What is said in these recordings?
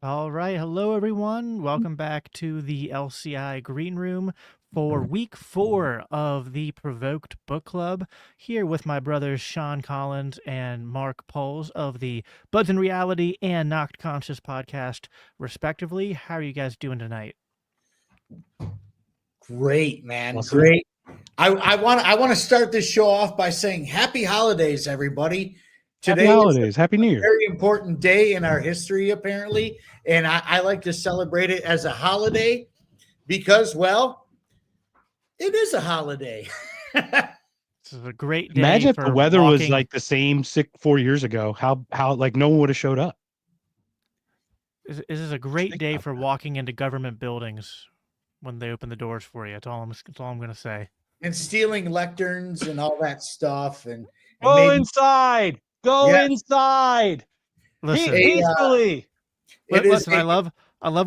All right. Hello, everyone. Welcome back to the LCI Green Room for week 4 of the Provoked Book Club. Here with my brothers Sean Collins and Mark Poles of the Buds in Reality and Knocked Conscious podcast, respectively. How are you guys doing tonight? Great, man. Awesome. Great. I want to start this show off by saying happy holidays, everybody. Happy holidays. Happy New Year. Very important day in our history, apparently. And I like to celebrate it as a holiday because, well, it is a holiday. This is a great day. Imagine if for the weather was walking. like the same 4 years ago. How like no one would have showed up. This is a great think day about for walking into government buildings when they open the doors for you. That's all I'm going to say. And stealing lecterns and all that stuff. And Go maybe, inside. Go Yeah. inside. Listen, Peacefully. listen, I love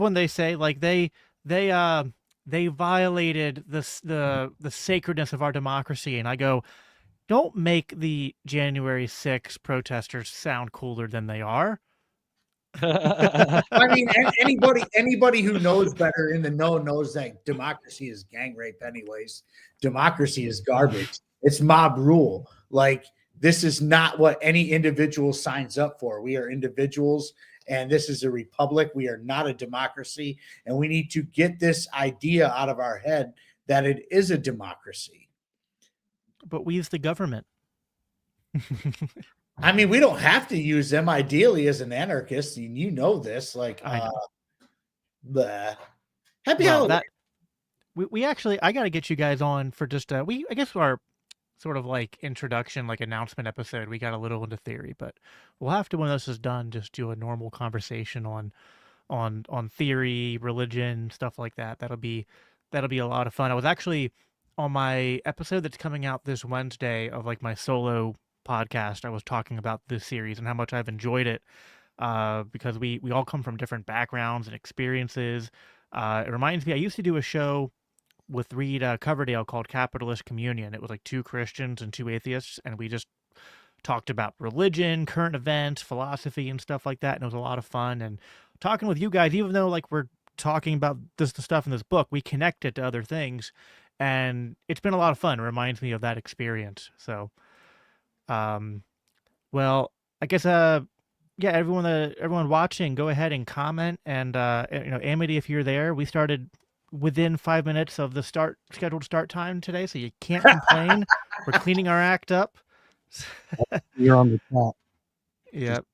when they say like they violated the sacredness of our democracy, and I go, don't make the January 6th protesters sound cooler than they are. I mean, anybody who knows better in the know knows that democracy is gang rape anyways. Democracy is garbage. It's mob rule. Like, this is not what any individual signs up for. We are individuals, and this is a republic. We are not a democracy, and we need to get this idea out of our head that it is a democracy. But we use the government. I mean, we don't have to use them ideally as an anarchist, and you know this. Like, I bleh. Happy Well, holiday. we actually, I got to get you guys on for just I guess our sort of like introduction, like announcement episode. We got a little into theory, but we'll have to, when this is done, just do a normal conversation on theory, religion, stuff like that. That'll be a lot of fun. I was actually on my episode that's coming out this Wednesday of like my solo podcast. I was talking about this series and how much I've enjoyed it, because we all come from different backgrounds and experiences. It reminds me, I used to do a show with Reed Coverdale called Capitalist Communion. It was like 2 Christians and 2 atheists, and we just talked about religion, current events, philosophy, and stuff like that. And it was a lot of fun. And talking with you guys, even though like we're talking about the stuff in this book, we connect it to other things, and it's been a lot of fun. It reminds me of that experience. So, well, I guess yeah, everyone watching, go ahead and comment, and Amity, if you're there, we started within 5 minutes of the scheduled start time today, so you can't complain. We're cleaning our act up. You're on the top. Yep.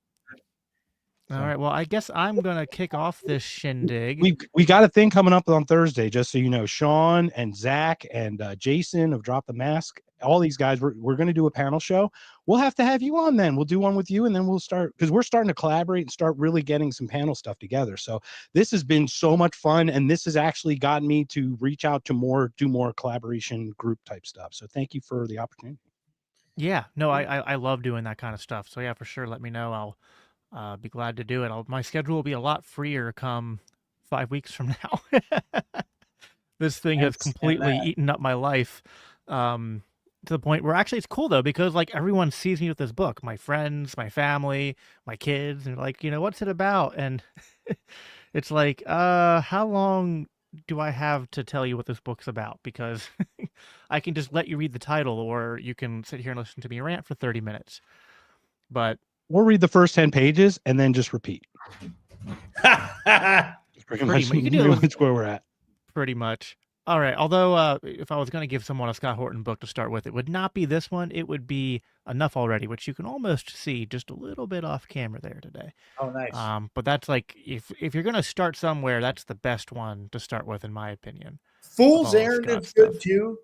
All right. Well, I guess I'm gonna kick off this shindig. We got a thing coming up on Thursday, just so you know. Sean and Zach and Jason of Drop the Mask, all these guys, we're going to do a panel show. We'll have to have you on then. We'll do one with you, and then we'll start, because we're starting to collaborate and start really getting some panel stuff together. So this has been so much fun, and this has actually gotten me to reach out to do more collaboration group type stuff. So thank you for the opportunity. Yeah. No, I love doing that kind of stuff. So yeah, for sure. Let me know. I'll be glad to do it. My schedule will be a lot freer come 5 weeks from now. This thing has completely eaten up my life, to the point where actually it's cool though, because like everyone sees me with this book, my friends, my family, my kids, and like, what's it about? And it's like, how long do I have to tell you what this book's about? Because I can just let you read the title, or you can sit here and listen to me rant for 30 minutes. But we'll read the first 10 pages and then just repeat. Pretty much. You can do that's where we're at. Pretty much. All right. Although, if I was going to give someone a Scott Horton book to start with, it would not be this one. It would be Enough Already, which you can almost see just a little bit off camera there today. Oh, nice. But that's like, if you're going to start somewhere, that's the best one to start with, in my opinion. Fool's Errand is good too.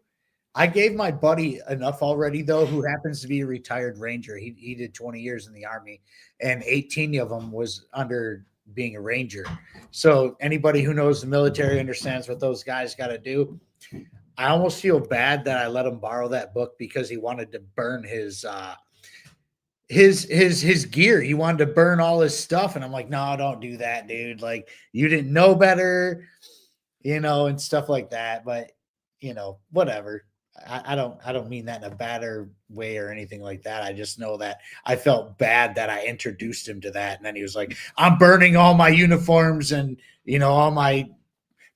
I gave my buddy Enough Already, though, who happens to be a retired Ranger. He did 20 years in the Army, and 18 of them was under being a Ranger. So anybody who knows the military understands what those guys got to do. I almost feel bad that I let him borrow that book because he wanted to burn his gear. He wanted to burn all his stuff, and I'm like, no, don't do that, dude. Like, you didn't know better, and stuff like that. But whatever. I don't mean that in a badder way or anything like that. I just know that I felt bad that I introduced him to that, and then he was like, "I'm burning all my uniforms and all my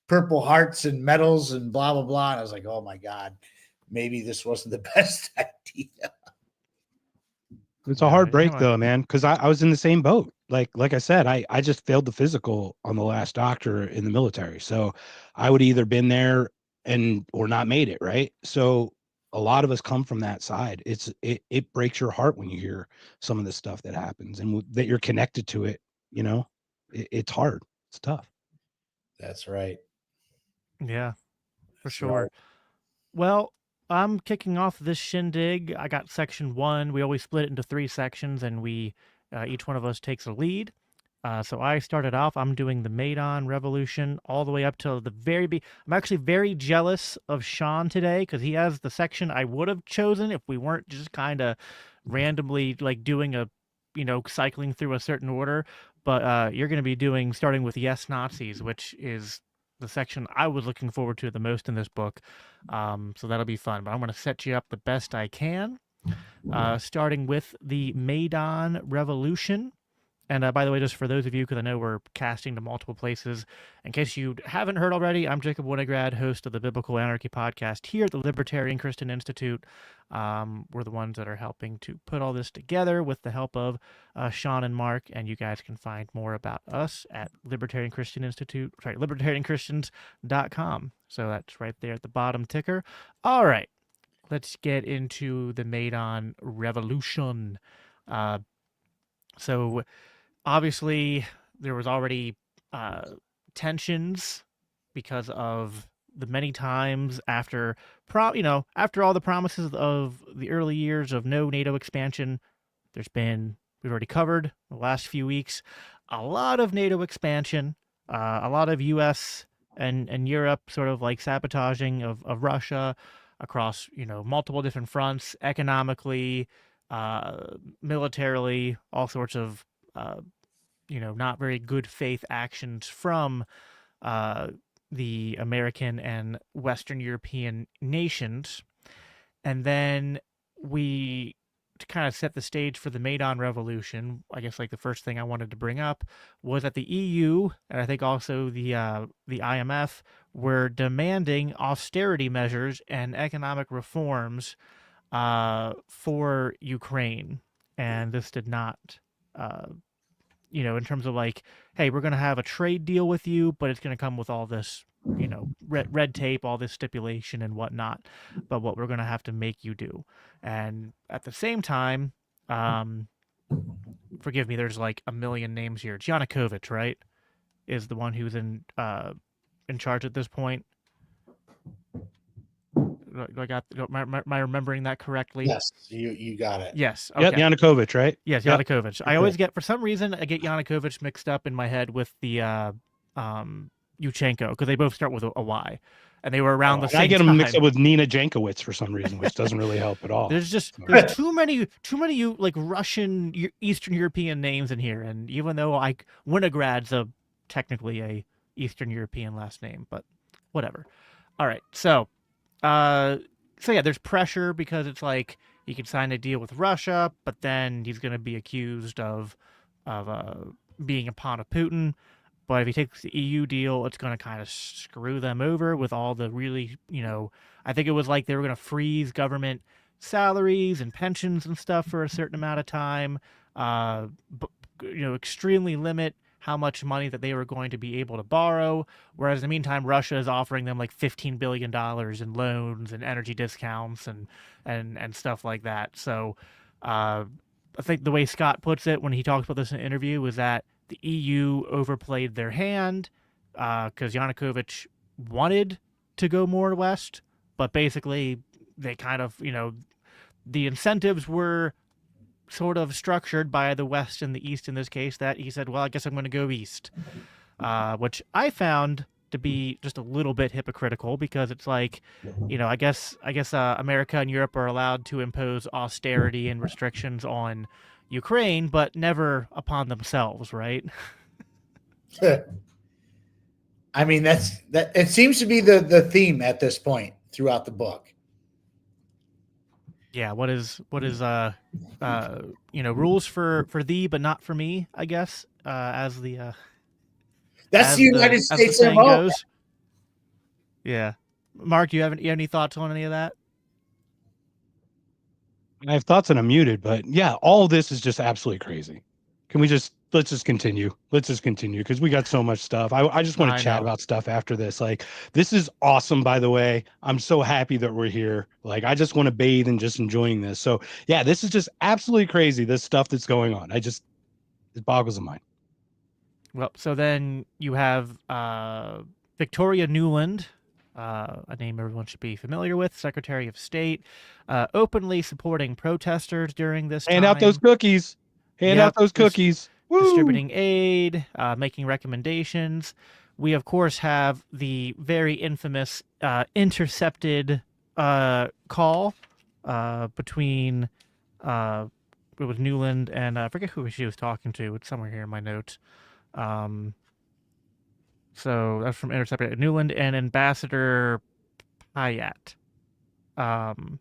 Purple Hearts and medals and blah blah blah." And I was like, "Oh my god, maybe this wasn't the best idea." It's a Yeah, hard you break know, though, man, because I was in the same boat. Like I said, I just failed the physical on the last doctor in the military. So I would either been there and or not made it, right? So a lot of us come from that side. It breaks your heart when you hear some of the stuff that happens and that you're connected to it, you know. It's hard. It's tough. That's right. yeah, for That's sure. right. Well, I'm kicking off this shindig. I got section one. We always split it into three sections, and we each one of us takes a lead. So I started off. I'm doing the Maidan Revolution all the way up to the I'm actually very jealous of Sean today because he has the section I would have chosen if we weren't just kind of randomly like doing cycling through a certain order. But you're going to be doing starting with Yes Nazis, which is the section I was looking forward to the most in this book. So that'll be fun. But I'm going to set you up the best I can, starting with the Maidan Revolution. And by the way, just for those of you, because I know we're casting to multiple places, in case you haven't heard already, I'm Jacob Winograd, host of the Biblical Anarchy podcast here at the Libertarian Christian Institute. We're the ones that are helping to put all this together with the help of Sean and Mark, and you guys can find more about us at Libertarian Christian Institute, sorry, libertarianchristians.com. So that's right there at the bottom ticker. All right, let's get into the Maidan Revolution. So obviously there was already tensions because of the many times after after all the promises of the early years of no NATO expansion. We've already covered the last few weeks a lot of NATO expansion, a lot of US and Europe sort of like sabotaging of Russia across multiple different fronts, economically, militarily, all sorts of not very good faith actions from uh, the American and Western European nations. And then to kind of set the stage for the Maidan Revolution, I guess like the first thing I wanted to bring up was that the EU and I think also the IMF were demanding austerity measures and economic reforms for Ukraine, and this did not uh, in terms of like, hey, we're going to have a trade deal with you, but it's going to come with all this, red tape, all this stipulation and whatnot, but what we're going to have to make you do. And at the same time, um, forgive me, there's like a million names here. Yanukovych, right, is the one who's in charge at this point. Am I remembering that correctly? Yes, you got it. Yes. Yep, Okay. Yanukovych, right? Yes, Yep. Yanukovych. I always get, for some reason, I get Yanukovych mixed up in my head with the Yushchenko because they both start with a Y, and they were around the And I same get them mixed up time. with Nina Jankowicz for some reason, which doesn't really help at all. There's too many like Russian Eastern European names in here, and even though Winograd's technically a Eastern European last name, but whatever. All right, so yeah, there's pressure because it's like he could sign a deal with Russia, but then he's going to be accused of being a pawn of Putin. But if he takes the EU deal, it's going to kind of screw them over with all the really, I think it was like they were going to freeze government salaries and pensions and stuff for a certain amount of time, extremely limit how much money that they were going to be able to borrow. Whereas in the meantime, Russia is offering them like $15 billion in loans and energy discounts and stuff like that. So I think the way Scott puts it when he talks about this in an interview was that the EU overplayed their hand because Yanukovych wanted to go more west, but basically they kind of, the incentives were sort of structured by the West and the East in this case, that he said, well, I guess I'm going to go East, which I found to be just a little bit hypocritical because it's like, I guess America and Europe are allowed to impose austerity and restrictions on Ukraine, but never upon themselves, right? I mean, that it seems to be the theme at this point throughout the book. Yeah, what is rules for thee but not for me, I guess, That's the United as the States saying MO. goes. Yeah. Mark, you have any thoughts on any of that? I have thoughts and I'm muted, but yeah, all this is just absolutely crazy. Can we just let's just continue? Let's just continue because we got so much stuff. I just want to I chat know. about stuff after this. Like, this is awesome, by the way. I'm so happy that we're here. Like, I just want to bathe and just enjoying this. So yeah, this is just absolutely crazy, this stuff that's going on. It boggles the mind. Well, so then you have Victoria Newland, a name everyone should be familiar with, Secretary of State, openly supporting protesters during this Hand out those time. cookies. Hand out Yep, those cookies. Woo! distributing aid, making recommendations. We, of course, have the very infamous intercepted call between it was Newland and I forget who she was talking to. It's somewhere here in my notes. Um, so that's from intercepted Newland and Ambassador Payat. Um,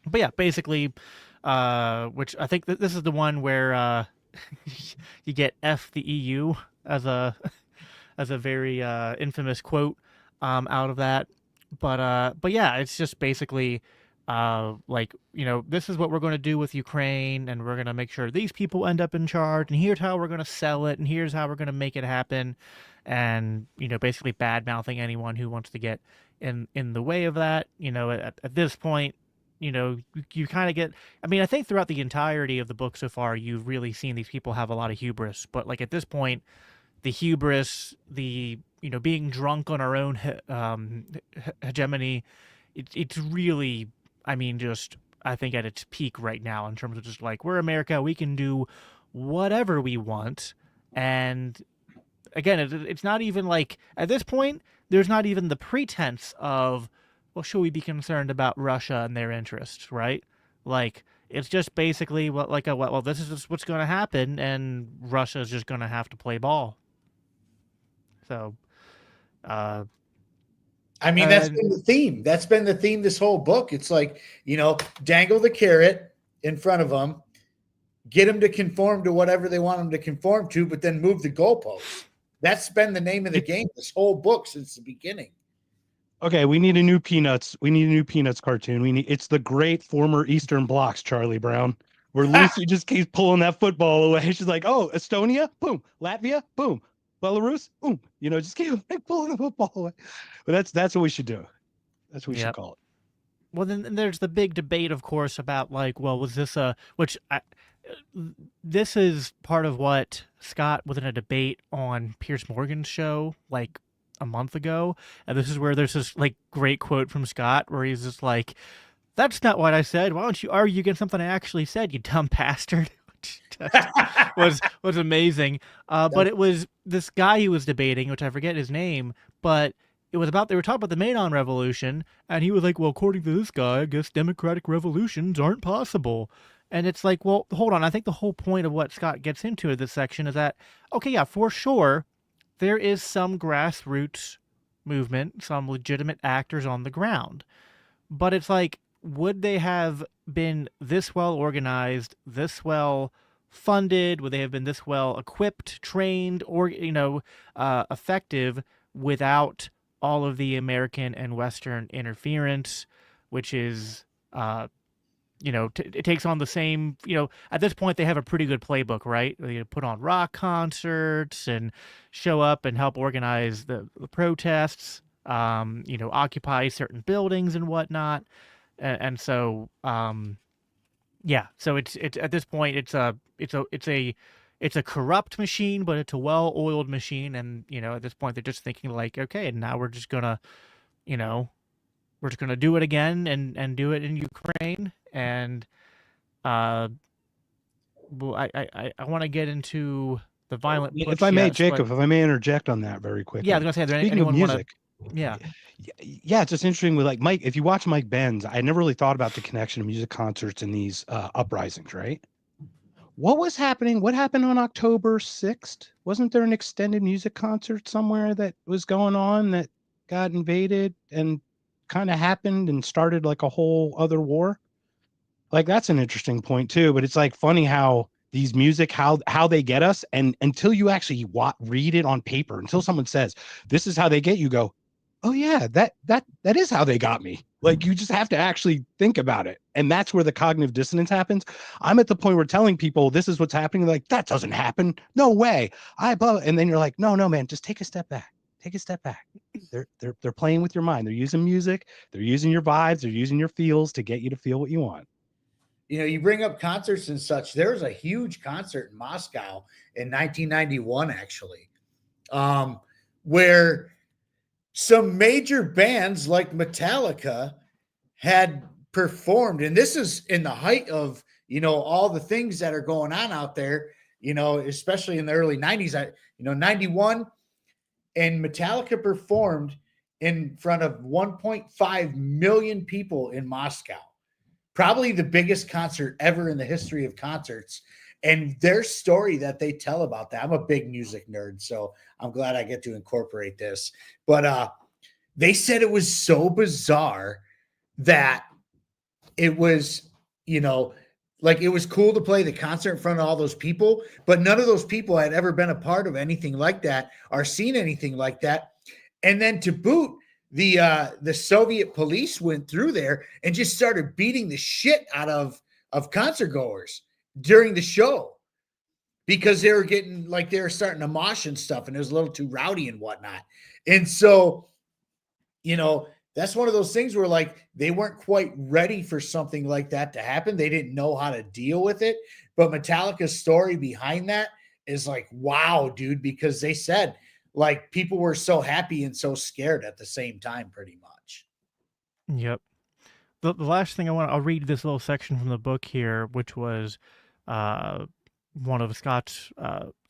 but yeah, basically, which I think this is the one where you get F the EU as a as a very infamous quote out of that. But yeah, it's just basically like this is what we're going to do with Ukraine, and we're going to make sure these people end up in charge, and here's how we're going to sell it, and here's how we're going to make it happen, and basically bad mouthing anyone who wants to get in the way of that. At this point, you kind of get. I mean, I think throughout the entirety of the book so far, you've really seen these people have a lot of hubris, but like at this point the hubris, the being drunk on our own hegemony, it's really, I mean, just I think at its peak right now in terms of just like we're America, we can do whatever we want, and again, it's not even like at this point there's not even the pretense of well, should we be concerned about Russia and their interests, right? Like it's just basically what like a well, this is just what's going to happen, and Russia's just going to have to play ball. So, uh, I mean, that's and been the theme. That's been the theme this whole book. It's like, dangle the carrot in front of them, get them to conform to whatever they want them to conform to, but then move the goalposts. That's been the name of the game this whole book since the beginning. Okay, we need a new Peanuts. We need a new Peanuts cartoon. It's the great former Eastern blocks, Charlie Brown, where Lucy just keeps pulling that football away. She's like, "Oh, Estonia, boom, Latvia, boom, Belarus, boom." Just keep like, pulling the football away. But that's what we should do. That's what we should yep. call it. Well, then there's the big debate, of course, about like, well, was this a this is part of what Scott was in a debate on Pierce Morgan's show like a month ago, and this is where there's this like great quote from Scott where he's just like, "That's not what I said. Why don't you argue against something I actually said, you dumb bastard?" Which was amazing. But it was this guy he was debating, which I forget his name, but it was about they were talking about the Maidan Revolution, and he was like, "Well, according to this guy, I guess democratic revolutions aren't possible." And it's like, well, hold on. I think the whole point of what Scott gets into in this section is that, okay, yeah, for sure, there is some grassroots movement, some legitimate actors on the ground. But it's like, would they have been this well organized, this well funded? Would they have been this well equipped, trained, or effective without all of the American and Western interference, which is it takes on the same, at this point they have a pretty good playbook, right? They put on rock concerts and show up and help organize the protests, occupy certain buildings and whatnot. And so, yeah, so it's at this point, it's a corrupt machine, but it's a well-oiled machine. And, at this point they're just thinking like, okay, now we're just gonna, you know, we're just gonna do it again and do it in Ukraine. And well, I want to get into the violent If putsch, I may, yes, but Jacob, if I may interject on that very yeah, I was quickly. gonna say, is there Speaking of anyone want to? music, Yeah, yeah, it's just interesting with like Mike. If you watch Mike Benz, I never really thought about the connection of music concerts and these uprisings, right? What was happening? What happened on October 6th? Wasn't there an extended music concert somewhere that was going on that got invaded and kind of happened and started like a whole other war? Like that's an interesting point too, but it's like funny how these music how they get us, and until you actually read it on paper, until someone says this is how they get you, go, oh yeah, that is how they got me. Like you just have to actually think about it, and that's where the cognitive dissonance happens. I'm at the point where telling people this is what's happening, like that doesn't happen, no way, and then you're like, no man, just take a step back, take a step back. They're playing with your mind, they're using music, they're using your vibes, they're using your feels to get you to feel what you want. You know, you bring up concerts and such. There was a huge concert in Moscow in 1991, actually, where some major bands like Metallica had performed. And this is in the height of, you know, all the things that are going on out there, you know, especially in the early 90s. 91, and Metallica performed in front of 1.5 million people in Moscow, probably the biggest concert ever in the history of concerts. And their story that they tell about that, I'm a big music nerd, so I'm glad I get to incorporate this. But they said it was so bizarre that it was, you know, like it was cool to play the concert in front of all those people, but none of those people had ever been a part of anything like that or seen anything like that. And then to boot, the Soviet police went through there and just started beating the shit out of concert goers during the show because they were getting like they were starting to mosh and stuff, and it was a little too rowdy and whatnot. And so, you know, that's one of those things where like they weren't quite ready for something like that to happen. They didn't know how to deal with it. But Metallica's story behind that is like, wow, dude, because they said like people were so happy and so scared at the same time, pretty much. Yep. The last thing I'll read this little section from the book here, which was uh, one of Scott's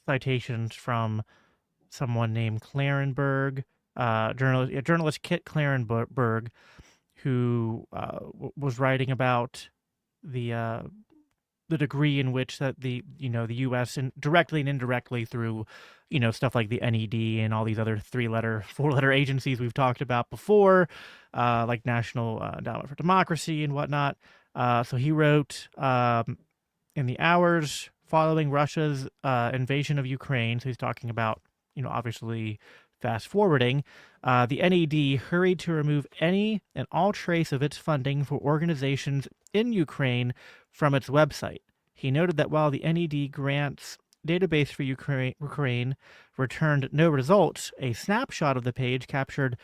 citations from someone named Clarenberg, journalist Kit Clarenberg, who was writing about the the degree in which that the U.S. and directly and indirectly through stuff like the NED and all these other 4-letter agencies we've talked about before, like National Endowment for Democracy and whatnot. So he wrote in the hours following Russia's invasion of Ukraine. So he's talking about obviously fast forwarding. The NED hurried to remove any and all trace of its funding for organizations in Ukraine from its website. He noted that while the NED grants database for Ukraine returned no results, a snapshot of the page captured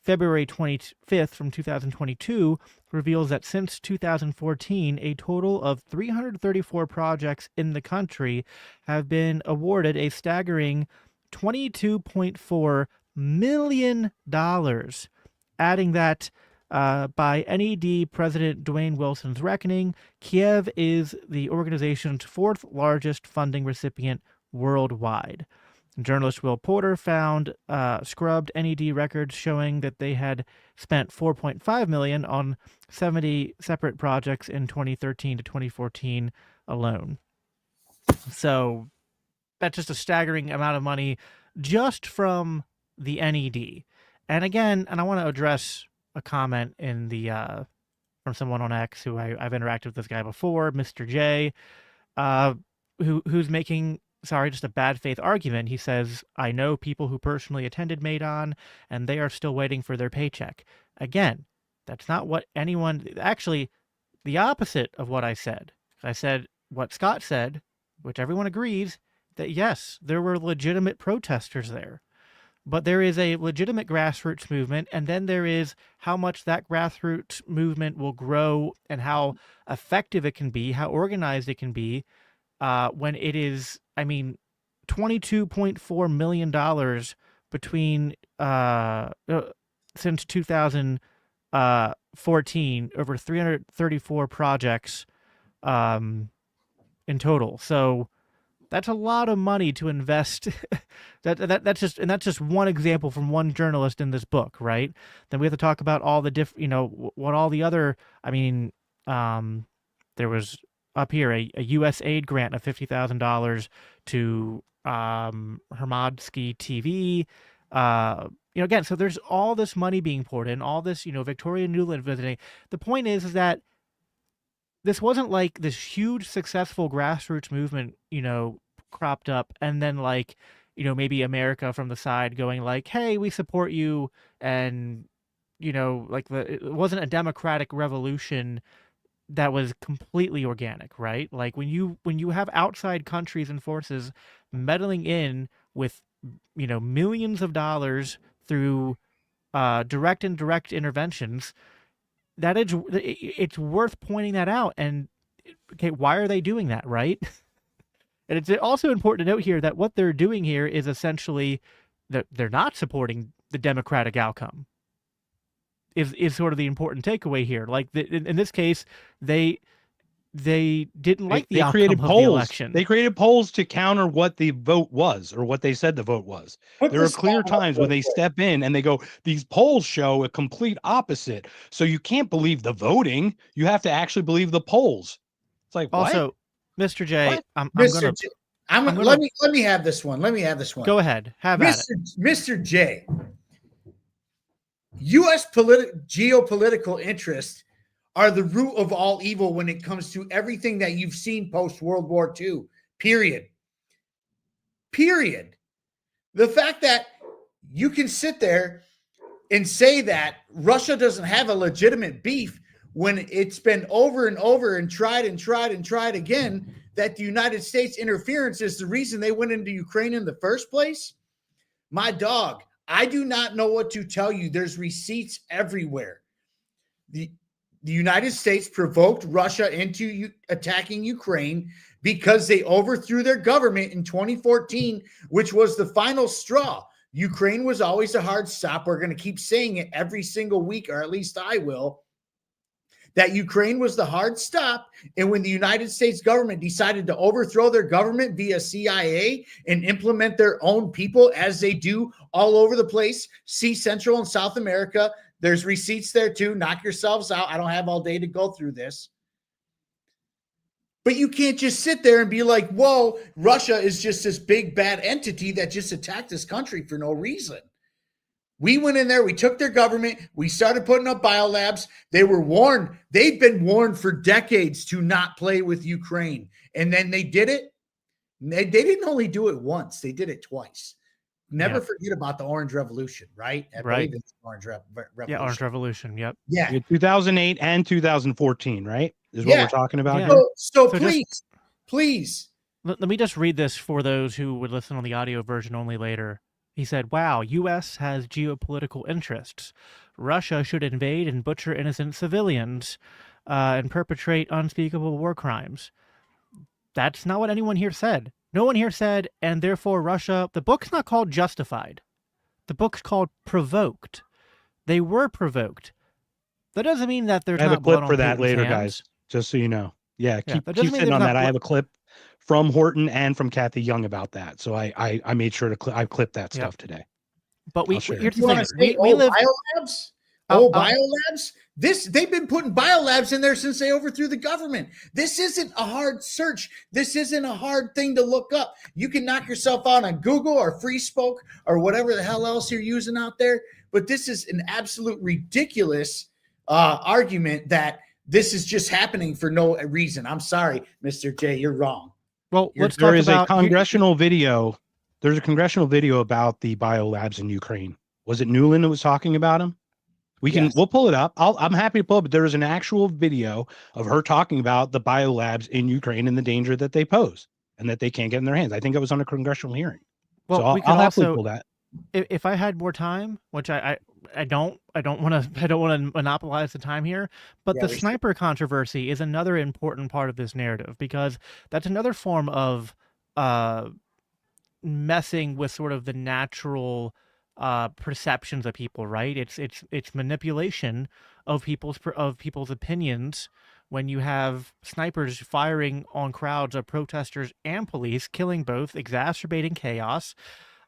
February 25th from 2022 reveals that since 2014, a total of 334 projects in the country have been awarded a staggering $22.4 million, adding that by NED President Dwayne Wilson's reckoning, Kiev is the organization's 4th largest funding recipient worldwide. Journalist Will Porter found scrubbed NED records showing that they had spent $4.5 million on 70 separate projects in 2013 to 2014 alone. So that's just a staggering amount of money just from the NED. And again, and I want to address a comment in the from someone on X who I've interacted with this guy before, Mr. J, who's making just a bad faith argument. He says, I know people who personally attended Maidan and they are still waiting for their paycheck. Again, that's not what anyone, actually, the opposite of what I said. I said what Scott said, which everyone agrees, that yes, there were legitimate protesters there. But there is a legitimate grassroots movement, and then there is how much that grassroots movement will grow and how effective it can be, how organized it can be, when it is, $22.4 million between since 2014, over 334 projects in total. So that's a lot of money to invest. That's just one example from one journalist in this book, right? Then we have to talk about all the what all the other. There was up here a U.S. aid grant of $50,000 to Hermadsky TV. Again, so there's all this money being poured in, all this, Victoria Nuland visiting. The point is that this wasn't like this huge successful grassroots movement, cropped up and then like, maybe America from the side going like, "Hey, we support you," and like it wasn't a democratic revolution that was completely organic, right? Like when you have outside countries and forces meddling in with millions of dollars through direct and indirect interventions, that is it's worth pointing that out. And okay, why are they doing that, right? And it's also important to note here that what they're doing here is essentially that they're not supporting the democratic outcome. Is sort of the important takeaway here. Like in this case, they didn't like the They created outcome of the polls. election. They created polls to counter what the vote was or what they said the vote was. There are clear times when they step in and they go, these polls show a complete opposite. So you can't believe the voting. You have to actually believe the polls. It's like, what? Also, Mr. J, What? I'm Mr. gonna J, I'm gonna let me have this one. Let me have this one. go ahead. Have at it. Mr. J. U.S. geopolitical interests are the root of all evil when it comes to everything that you've seen post World War II. Period. Period. The fact that you can sit there and say that Russia doesn't have a legitimate beef when it's been over and over and tried again, that the United States interference is the reason they went into Ukraine in the first place. My dog, I do not know what to tell you. There's receipts everywhere. The United States provoked Russia into attacking Ukraine because they overthrew their government in 2014, which was the final straw. Ukraine was always a hard stop. We're going to keep saying it every single week, or at least I will, that Ukraine was the hard stop. And when the United States government decided to overthrow their government via CIA and implement their own people, as they do all over the place, see Central and South America, there's receipts there too. Knock yourselves out. I don't have all day to go through this. But you can't just sit there and be like, whoa, Russia is just this big bad entity that just attacked this country for no reason. We went in there, we took their government, we started putting up biolabs. They were warned. They've been warned for decades to not play with Ukraine. And then they did it. They didn't only do it once, they did it twice. Never forget about the Orange Revolution, right? I believe it's Orange Revolution. Yeah, Orange Revolution. Yep. Yeah. 2008 and 2014, right? Is what we're talking about Yeah. here. So please. Let me just read this for those who would listen on the audio version only later. He said, "Wow, U.S. has geopolitical interests. Russia should invade and butcher innocent civilians and perpetrate unspeakable war crimes." That's not what anyone here said. No one here said, and therefore Russia, the book's not called Justified. The book's called Provoked. They were provoked. That doesn't mean that there's I have not a clip blood for on that Putin's later, hands. guys, just so you know. Yeah, keep that doesn't mean sitting there's on not that. I blood. have a clip from Horton and from Kathy Young about that. So I made sure to I clipped that stuff today. But I'll share here's it. the thing. We live biolabs. Biolabs. They've been putting biolabs in there since they overthrew the government. This isn't a hard search. This isn't a hard thing to look up. You can knock yourself out on Google or FreeSpoke or whatever the hell else you're using out there. But this is an absolute ridiculous argument that this is just happening for no reason. I'm sorry, Mr. J, you're wrong. Well, let's There talk is about a congressional video. There's a congressional video about the biolabs in Ukraine. Was it Newland that was talking about them? We'll pull it up. I'm happy to pull it, but there is an actual video of her talking about the biolabs in Ukraine and the danger that they pose and that they can't get in their hands. I think it was on a congressional hearing. Well, so I'll happily pull that. If I had more time, which I don't want to monopolize the time here, but the sniper controversy is another important part of this narrative, because that's another form of messing with sort of the natural perceptions of people, right? It's manipulation of people's opinions when you have snipers firing on crowds of protesters and police, killing both, exacerbating chaos.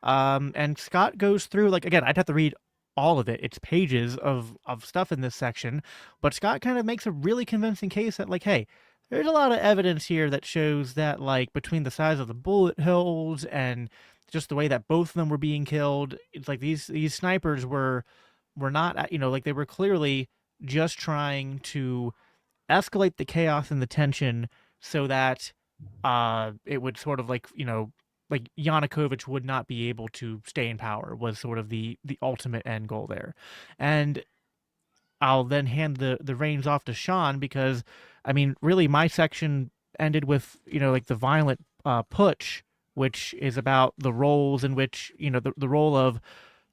And Scott goes through, like, again, I'd have to read all of it. It's pages of stuff in this section, but Scott kind of makes a really convincing case that, like, hey, there's a lot of evidence here that shows that, like, between the size of the bullet holes and just the way that both of them were being killed, it's like these snipers were not, like, they were clearly just trying to escalate the chaos and the tension so that it would sort of like, like Yanukovych would not be able to stay in power was sort of the ultimate end goal there. And I'll then hand the reins off to Sean because, I mean, really, my section ended with like the violent putsch, which is about the roles in which the role of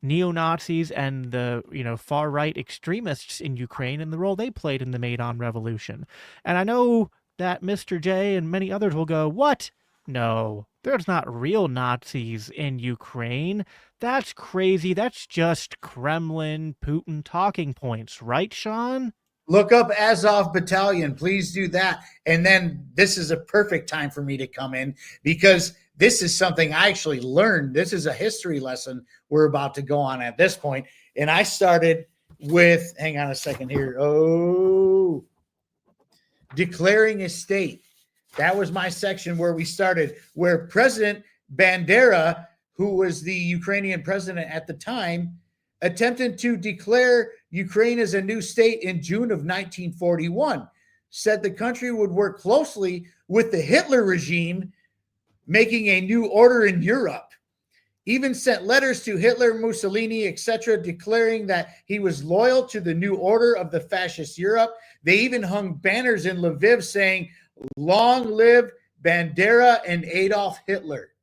neo Nazis and the far right extremists in Ukraine and the role they played in the Maidan Revolution. And I know that Mr. J and many others will go, "What? No, there's not real Nazis in Ukraine. That's crazy. That's just Kremlin, Putin talking points, right, Sean?" Look up Azov Battalion. Please do that. And then this is a perfect time for me to come in because this is something I actually learned. This is a history lesson we're about to go on at this point. And I started with, hang on a second here. Oh, declaring a state. That was my section where we started, where President Bandera, who was the Ukrainian president at the time, attempted to declare Ukraine as a new state in June of 1941, said the country would work closely with the Hitler regime, making a new order in Europe. Even sent letters to Hitler, Mussolini, etc., declaring that he was loyal to the new order of the fascist Europe. They even hung banners in Lviv saying, "Long live Bandera and Adolf Hitler."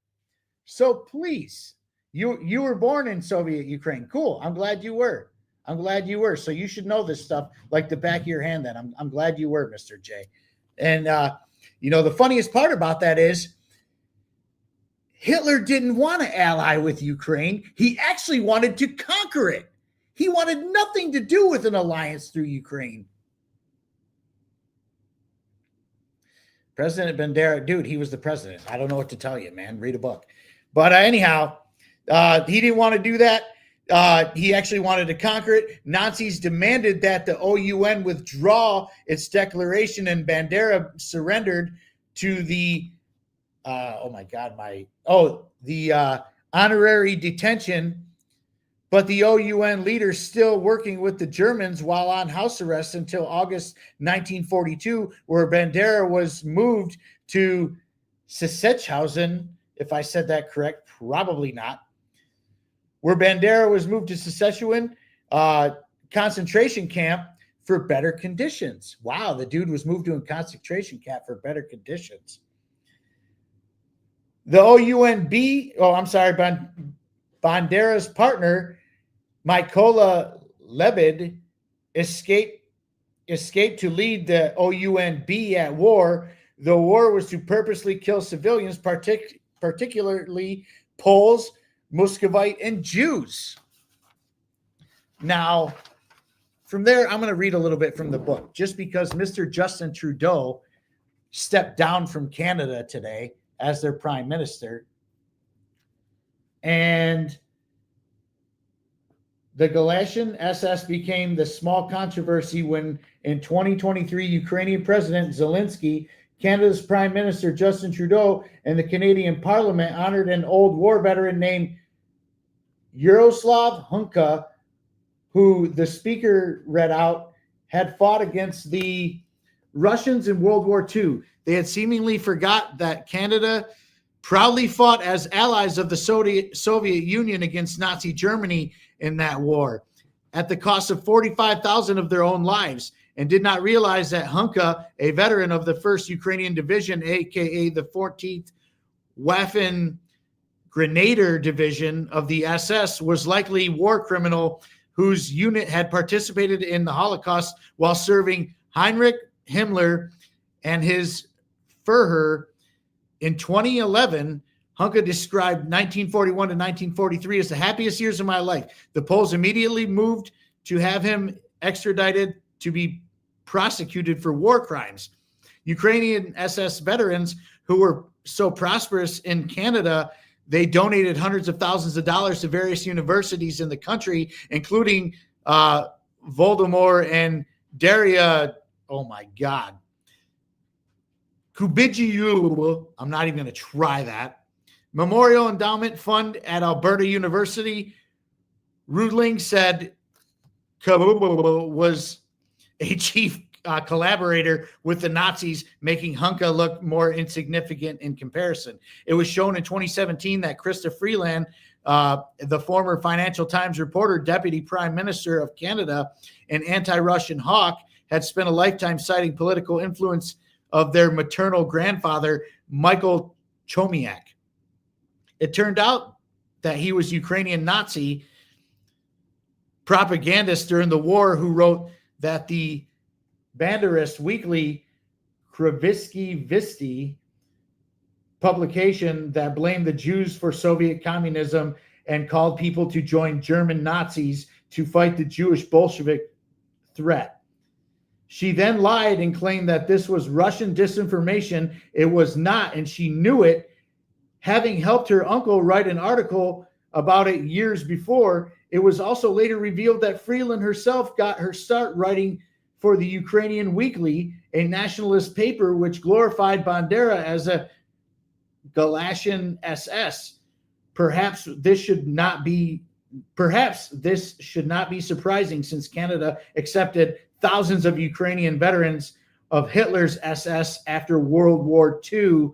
So please, you were born in Soviet Ukraine. Cool. I'm glad you were. I'm glad you were. So you should know this stuff like the back of your hand then. I'm glad you were, Mr. J. And, the funniest part about that is Hitler didn't want to ally with Ukraine. He actually wanted to conquer it. He wanted nothing to do with an alliance through Ukraine. President Bandera, dude, he was the president. I don't know what to tell you, man. Read a book. But anyhow, he didn't want to do that. He actually wanted to conquer it. Nazis demanded that the OUN withdraw its declaration, and Bandera surrendered to the honorary detention. But the OUN leaders still working with the Germans while on house arrest until August 1942, where Bandera was moved to Sachsenhausen, if I said that correct, probably not. Where Bandera was moved to Sachsenhausen concentration camp for better conditions. Wow, the dude was moved to a concentration camp for better conditions. The Bandera's partner, Mykola Lebed, escaped to lead the OUNB at war. The war was to purposely kill civilians, particularly Poles, Muscovite, and Jews. Now, from there, I'm going to read a little bit from the book, just because Mr. Justin Trudeau stepped down from Canada today as their prime minister. And the Galatian SS became the small controversy when in 2023, Ukrainian President Zelensky, Canada's Prime Minister Justin Trudeau, and the Canadian Parliament honored an old war veteran named Yaroslav Hunka, who the speaker read out had fought against the Russians in World War II. They had seemingly forgot that Canada proudly fought as allies of the Soviet Union against Nazi Germany in that war at the cost of 45,000 of their own lives, and did not realize that Hunka, a veteran of the 1st Ukrainian Division, aka the 14th Waffen Grenadier Division of the SS, was likely a war criminal whose unit had participated in the Holocaust while serving Heinrich Himmler and his Führer. In 2011, Hunka described 1941 to 1943 as the happiest years of my life. The Poles immediately moved to have him extradited to be prosecuted for war crimes. Ukrainian SS veterans who were so prosperous in Canada, they donated hundreds of thousands of dollars to various universities in the country, including Voldemort and Daria. Oh my God. Kubijiu, I'm not even going to try that. Memorial Endowment Fund at Alberta University. Rudling said Kabubo was a chief collaborator with the Nazis, making Hunka look more insignificant in comparison. It was shown in 2017 that Krista Freeland, the former Financial Times reporter, Deputy Prime Minister of Canada, and anti-Russian hawk, had spent a lifetime citing political influence of their maternal grandfather, Michael Chomiak. It turned out that he was Ukrainian Nazi propagandist during the war who wrote that the Banderist weekly Krivitsky Visti publication that blamed the Jews for Soviet communism and called people to join German Nazis to fight the Jewish Bolshevik threat. She then lied and claimed that this was Russian disinformation. It was not, and she knew it, having helped her uncle write an article about it years before. It was also later revealed that Freeland herself got her start writing for the Ukrainian Weekly, a nationalist paper which glorified Bandera as a Galatian SS. Perhaps this should not be surprising, since Canada accepted thousands of Ukrainian veterans of Hitler's SS after World War II,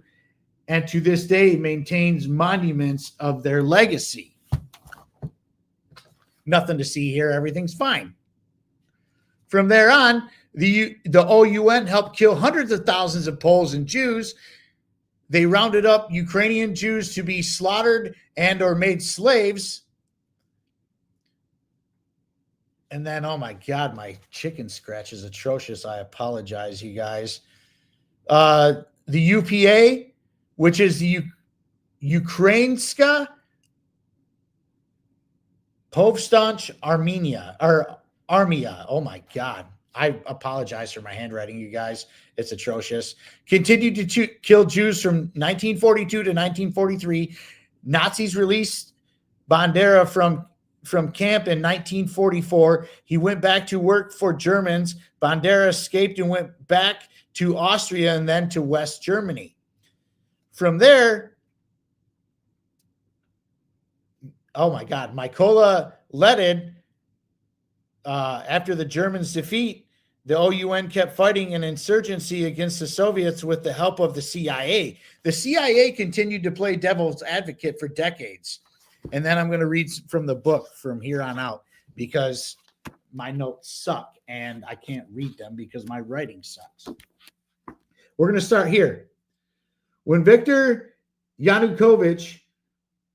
and to this day maintains monuments of their legacy. Nothing to see here. Everything's fine. From there on, the OUN helped kill hundreds of thousands of Poles and Jews. They rounded up Ukrainian Jews to be slaughtered and or made slaves. And then, oh my God, my chicken scratch is atrocious. I apologize, you guys. The UPA, which is the Ukrainska Povstanch Armenia, or Armia. Oh my God. I apologize for my handwriting, you guys. It's atrocious. Continued to kill Jews from 1942 to 1943. Nazis released Bandera from camp in 1944. He went back to work for Germans. Bandera escaped and went back to Austria and then to West Germany. From there, oh my God, Mykola Lenin, after the Germans' defeat, the OUN kept fighting an insurgency against the Soviets with the help of the CIA. The CIA continued to play devil's advocate for decades. And then I'm going to read from the book from here on out, because my notes suck and I can't read them because my writing sucks. We're going to start here. When Viktor Yanukovych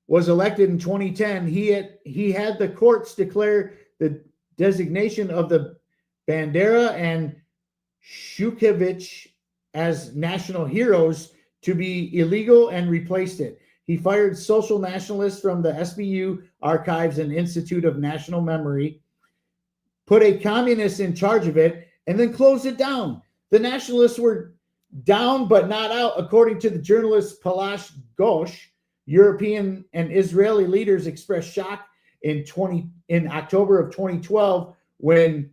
was elected in 2010, he had the courts declare the designation of the Bandera and Shukevich as national heroes to be illegal and replaced it. He fired social nationalists from the SBU archives and Institute of National Memory, put a communist in charge of it, and then closed it down. The nationalists were down but not out, according to the journalist Palash Ghosh. European and Israeli leaders expressed shock in October of 2012 when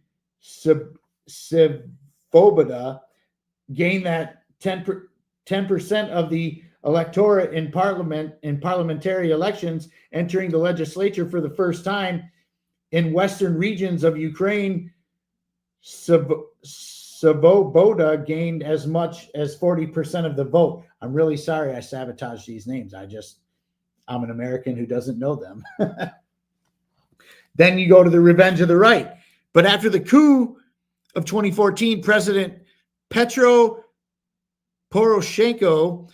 Svoboda gained that 10% of the electorate in parliamentary elections, entering the legislature for the first time in western regions of Ukraine. Svoboda gained as much as 40% of the vote. I'm really sorry I sabotaged these names. I'm an American who doesn't know them. Then you go to the revenge of the right. But after the coup of 2014, President Petro Poroshenko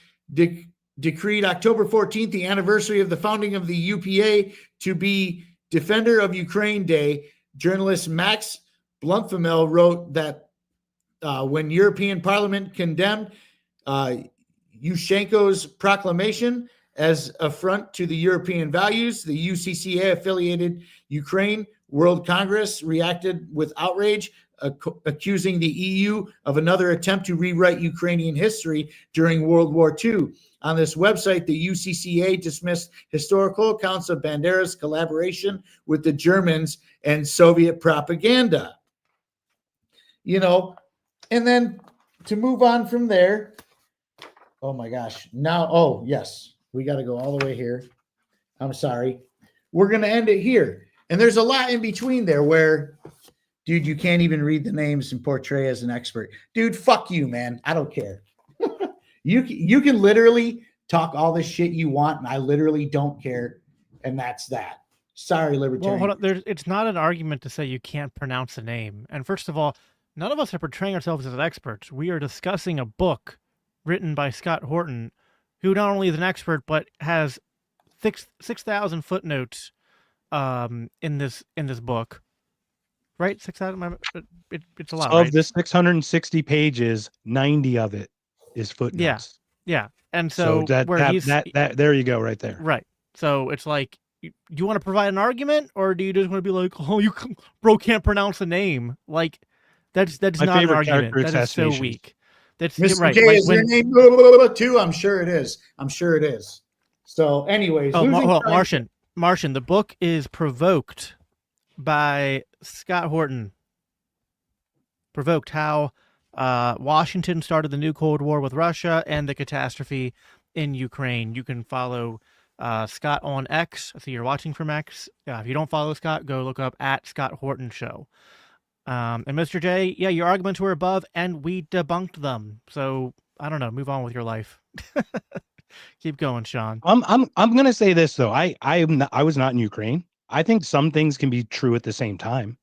decreed October 14th, the anniversary of the founding of the UPA, to be Defender of Ukraine Day. Journalist Max Bluntfamel wrote that when European Parliament condemned Yushchenko's proclamation as affront to the European values, the UCCA-affiliated Ukraine World Congress reacted with outrage, accusing the EU of another attempt to rewrite Ukrainian history during World War II. On this website, the UCCA dismissed historical accounts of Bandera's collaboration with the Germans and Soviet propaganda. And then to move on from there, oh my gosh, yes, we got to go all the way here. I'm sorry. We're going to end it here. And there's a lot in between there where Dude, you can't even read the names and portray as an expert. Dude, fuck you, man. I don't care. You can literally talk all this shit you want, and I literally don't care. And that's that. Sorry, Well, libertarian. hold on. It's not an argument to say you can't pronounce a name. And first of all, none of us are portraying ourselves as experts. We are discussing a book written by Scott Horton, who not only is an expert but has 6,000 footnotes in this book. Right? 6,000. It's a lot, So right? of the 660 pages, 90 of it is footnotes. Yeah. And So so where he's that there you go, right there. right. So it's like, do you want to provide an argument, or do you just want to be like, oh, bro can't pronounce the name? Like, that's My not an favorite argument. character That is so assassinations. weak. That's Mr. right. J, Like is your name blah, blah, blah, blah, too? I'm sure it is. I'm sure it is. So, anyways, Martian. The book is Provoked by Scott Horton. Provoked: How Washington started the new Cold War with Russia and the catastrophe in Ukraine. You can follow Scott on X. I see you're watching from X. If you don't follow Scott, go look up at Scott Horton Show. And Mr. J, yeah, your arguments were above, and we debunked them. So I don't know. Move on with your life. Keep going, Sean. I'm gonna say this though. I was not in Ukraine. I think some things can be true at the same time.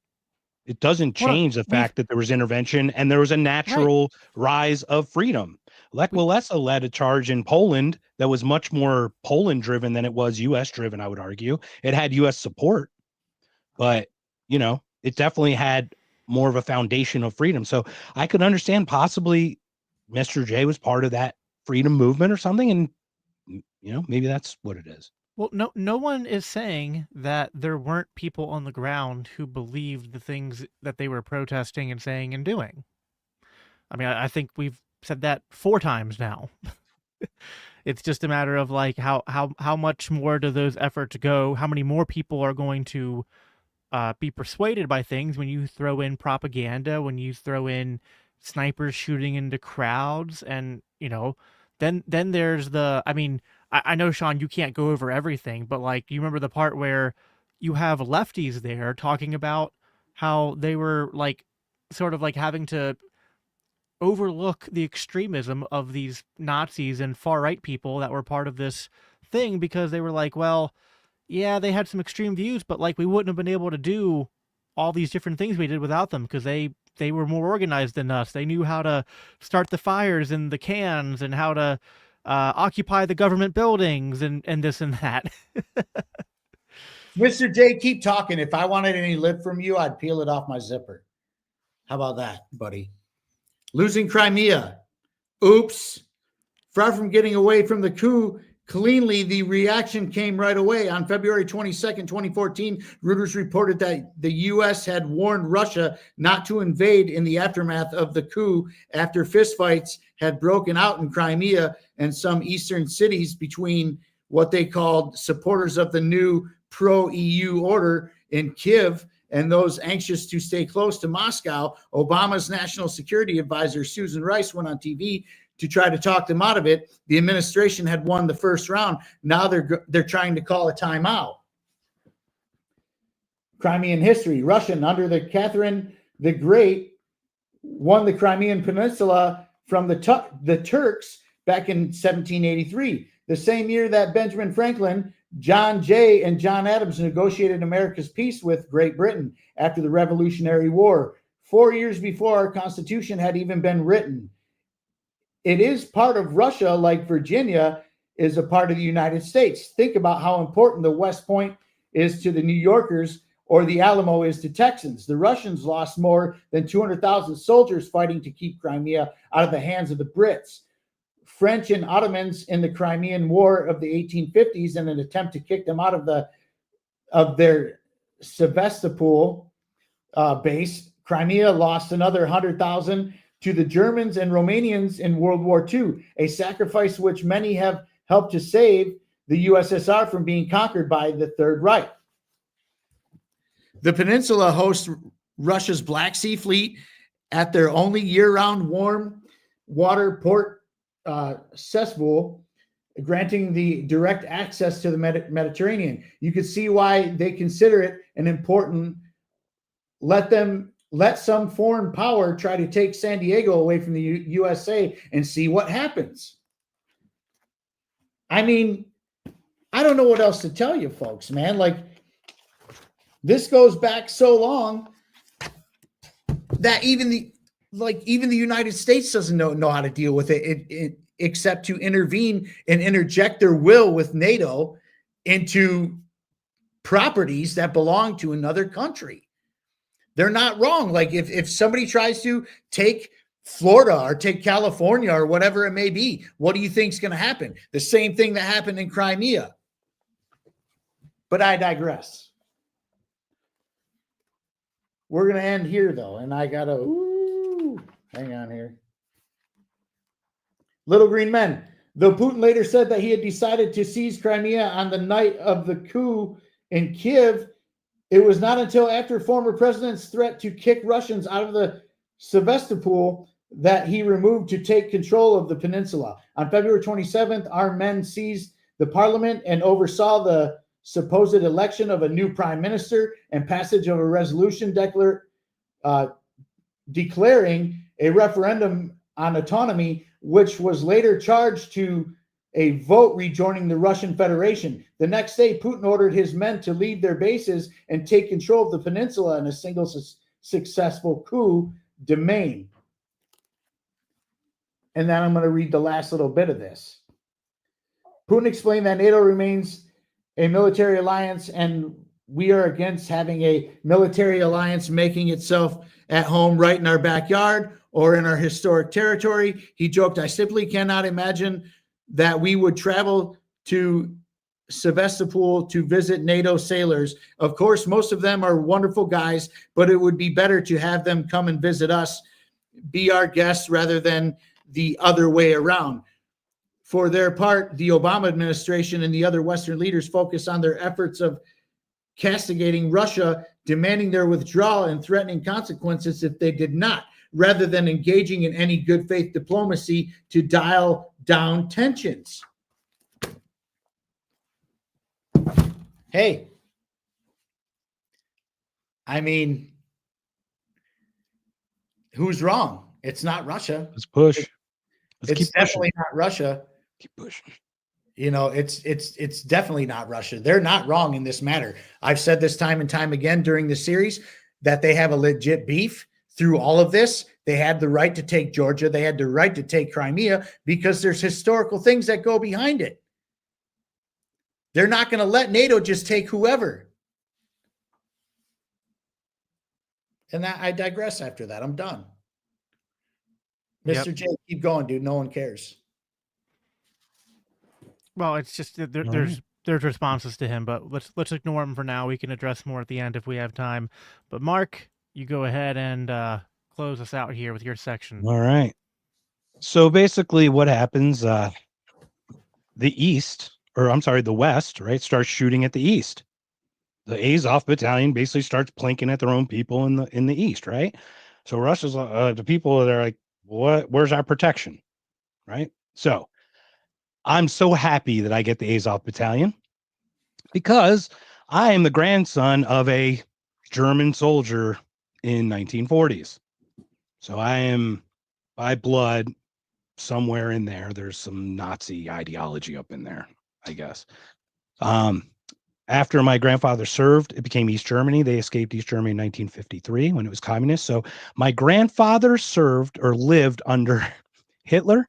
It doesn't change the fact that there was intervention and there was a natural rise of freedom. Lech Walesa led a charge in Poland that was much more Poland driven than it was US driven, I would argue. It had US support, but it definitely had more of a foundation of freedom. So I could understand possibly Mr. J was part of that freedom movement or something. And maybe that's what it is. Well, no one is saying that there weren't people on the ground who believed the things that they were protesting and saying and doing. I mean, I think we've said that 4 times now. It's just a matter of like how much more do those efforts go? How many more people are going to be persuaded by things when you throw in propaganda, when you throw in snipers shooting into crowds, and then there's the. I mean, I know, Sean, you can't go over everything, but like, you remember the part where you have lefties there talking about how they were like, sort of like having to overlook the extremism of these Nazis and far right people that were part of this thing, because they were like, well, yeah, they had some extreme views, but like, we wouldn't have been able to do all these different things we did without them, because they were more organized than us. They knew how to start the fires in the cans and how to occupy the government buildings and this and that. Mr. J, keep talking. If I wanted any lip from you, I'd peel it off my zipper. How about that, buddy? Losing Crimea. Oops. Far from getting away from the coup cleanly, the reaction came right away. On February 22nd, 2014, Reuters reported that the U.S. had warned Russia not to invade in the aftermath of the coup after fistfights had broken out in Crimea and some eastern cities between what they called supporters of the new pro-EU order in Kyiv and those anxious to stay close to Moscow. Obama's national security advisor, Susan Rice, went on TV to try to talk them out of it. The administration had won the first round. Now they're trying to call a timeout. Crimean history. Russian under the Catherine the Great won the Crimean Peninsula from the Turks back in 1783. The same year that Benjamin Franklin, John Jay, and John Adams negotiated America's peace with Great Britain after the Revolutionary War. 4 years before our Constitution had even been written. It is part of Russia, like Virginia is a part of the United States. Think about how important the West Point is to the New Yorkers or the Alamo is to Texans. The Russians lost more than 200,000 soldiers fighting to keep Crimea out of the hands of the Brits. French and Ottomans in the Crimean War of the 1850s in an attempt to kick them out of their Sevastopol base. Crimea lost another 100,000 to the Germans and Romanians in World War II, a sacrifice which many have helped to save the USSR from being conquered by the Third Reich. The peninsula hosts Russia's Black Sea Fleet at their only year-round warm water port, cesspool, granting the direct access to the Mediterranean. You can see why they consider it an important, let them let some foreign power try to take San Diego away from the USA and see what happens. I mean, I don't know what else to tell you folks, man. Like, this goes back so long that even the United States doesn't know how to deal with it, except to intervene and interject their will with NATO into properties that belong to another country. They're not wrong. Like, if somebody tries to take Florida or take California or whatever it may be, what do you think is going to happen? The same thing that happened in Crimea. But I digress. We're going to end here, though, and I got to hang on here. Little Green Men. Though Putin later said that he had decided to seize Crimea on the night of the coup in Kiev, it was not until after former president's threat to kick Russians out of the Sevastopol that he removed to take control of the peninsula. On February 27th, our men seized the parliament and oversaw the supposed election of a new prime minister and passage of a resolution declaring a referendum on autonomy, which was later charged to a vote rejoining the Russian Federation. The next day, Putin ordered his men to leave their bases and take control of the peninsula in a single successful coup de main. And then I'm going to read the last little bit of this. Putin explained that NATO remains a military alliance, and we are against having a military alliance making itself at home right in our backyard or in our historic territory. He joked, I simply cannot imagine that we would travel to Sevastopol to visit NATO sailors. Of course, most of them are wonderful guys, but it would be better to have them come and visit us, be our guests, rather than the other way around. For their part, the Obama administration and the other Western leaders focus on their efforts of castigating Russia, demanding their withdrawal and threatening consequences if they did not, rather than engaging in any good faith diplomacy to dial down tensions. Hey, I mean, who's wrong? It's not Russia. Let's push. It's definitely not Russia. Keep pushing. You know, it's definitely not Russia. They're not wrong in this matter. I've said this time and time again during the series that they have a legit beef through all of this. They had the right to take Georgia. They had the right to take Crimea because there's historical things that go behind it. They're not going to let NATO just take whoever. And that, I digress after that. I'm done. Mr. J, keep going, dude. No one cares. Well, it's just there's responses to him, but let's ignore him for now. We can address more at the end if we have time. But Mark, you go ahead and close us out here with your section. All right. So basically, what happens? The West, right, starts shooting at the East. The Azov battalion basically starts plinking at their own people in the East, right? So Russia's the people that are like, what? Where's our protection, right? So I'm so happy that I get the Azov battalion because I am the grandson of a German soldier in 1940s. So I am by blood somewhere in there. There's some Nazi ideology up in there, I guess. After my grandfather served, it became East Germany. They escaped East Germany in 1953 when it was communist. So my grandfather served or lived under Hitler,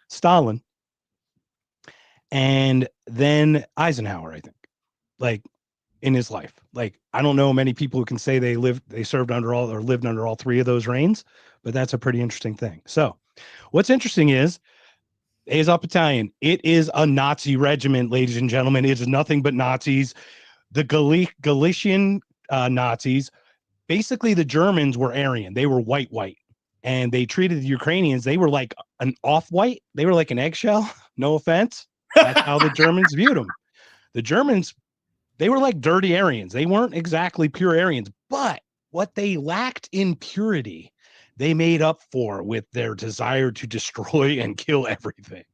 Stalin, and then Eisenhower, I think, like in his life. Like, I don't know many people who can say they served under all or lived under all three of those reigns, but that's a pretty interesting thing. So what's interesting is Azov Battalion, it is a Nazi regiment, ladies and gentlemen. It is nothing but Nazis. The Galician Nazis, basically the Germans were Aryan. They were white. And they treated the Ukrainians, they were like an off-white. They were like an eggshell. No offense. That's how the Germans viewed them. The Germans, they were like dirty Aryans. They weren't exactly pure Aryans, but what they lacked in purity, they made up for with their desire to destroy and kill everything.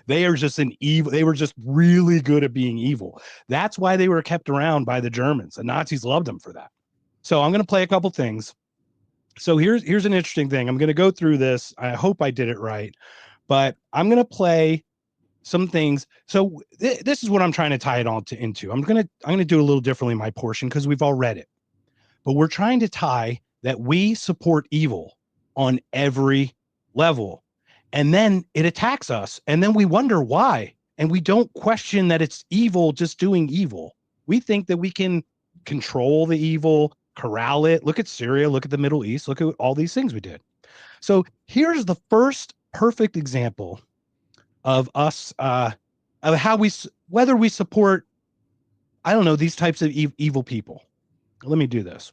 They are just they were just really good at being evil. That's why they were kept around by the Germans. The Nazis loved them for that. So I'm going to play a couple things. So here's an interesting thing. I'm going to go through this. I hope I did it right, but I'm going to play some things. So this is what I'm trying to tie it all into. I'm going to do a little differently in my portion because we've all read it, but we're trying to tie that we support evil on every level. And then it attacks us. And then we wonder why. And we don't question that it's evil just doing evil. We think that we can control the evil, corral it. Look at Syria, look at the Middle East, look at all these things we did. So here's the first perfect example of us, of how whether we support, I don't know, these types of evil people. Let me do this.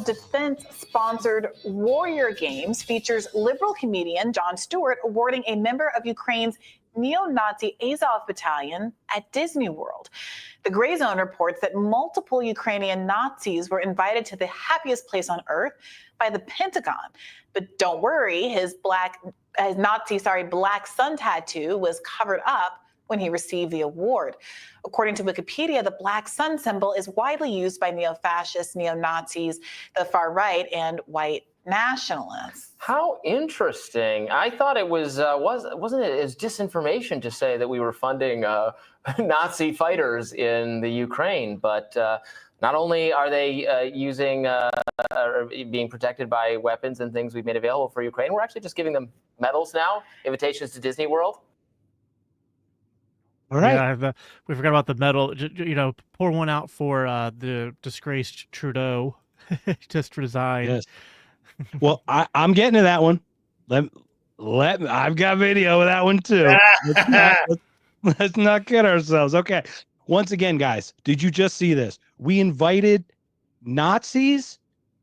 Defense-sponsored Warrior Games features liberal comedian Jon Stewart awarding a member of Ukraine's neo-Nazi Azov battalion at Disney World. The Gray Zone reports that multiple Ukrainian Nazis were invited to the happiest place on earth by the Pentagon. But don't worry, his black sun tattoo was covered up when he received the award. According to Wikipedia, the black sun symbol is widely used by neo-fascists, neo-Nazis, the far right, and white nationalists. How interesting. I thought it wasn't it as disinformation to say that we were funding Nazi fighters in the Ukraine, but not only are they using or being protected by weapons and things we've made available for Ukraine, we're actually just giving them medals now, invitations to Disney World. All right. Yeah, we forgot about the medal. You know, pour one out for the disgraced Trudeau. Just resigned. Yes. Well, I'm getting to that one. I've got video of that one too. Let's not kid ourselves. Okay. Once again, guys, did you just see this? We invited Nazis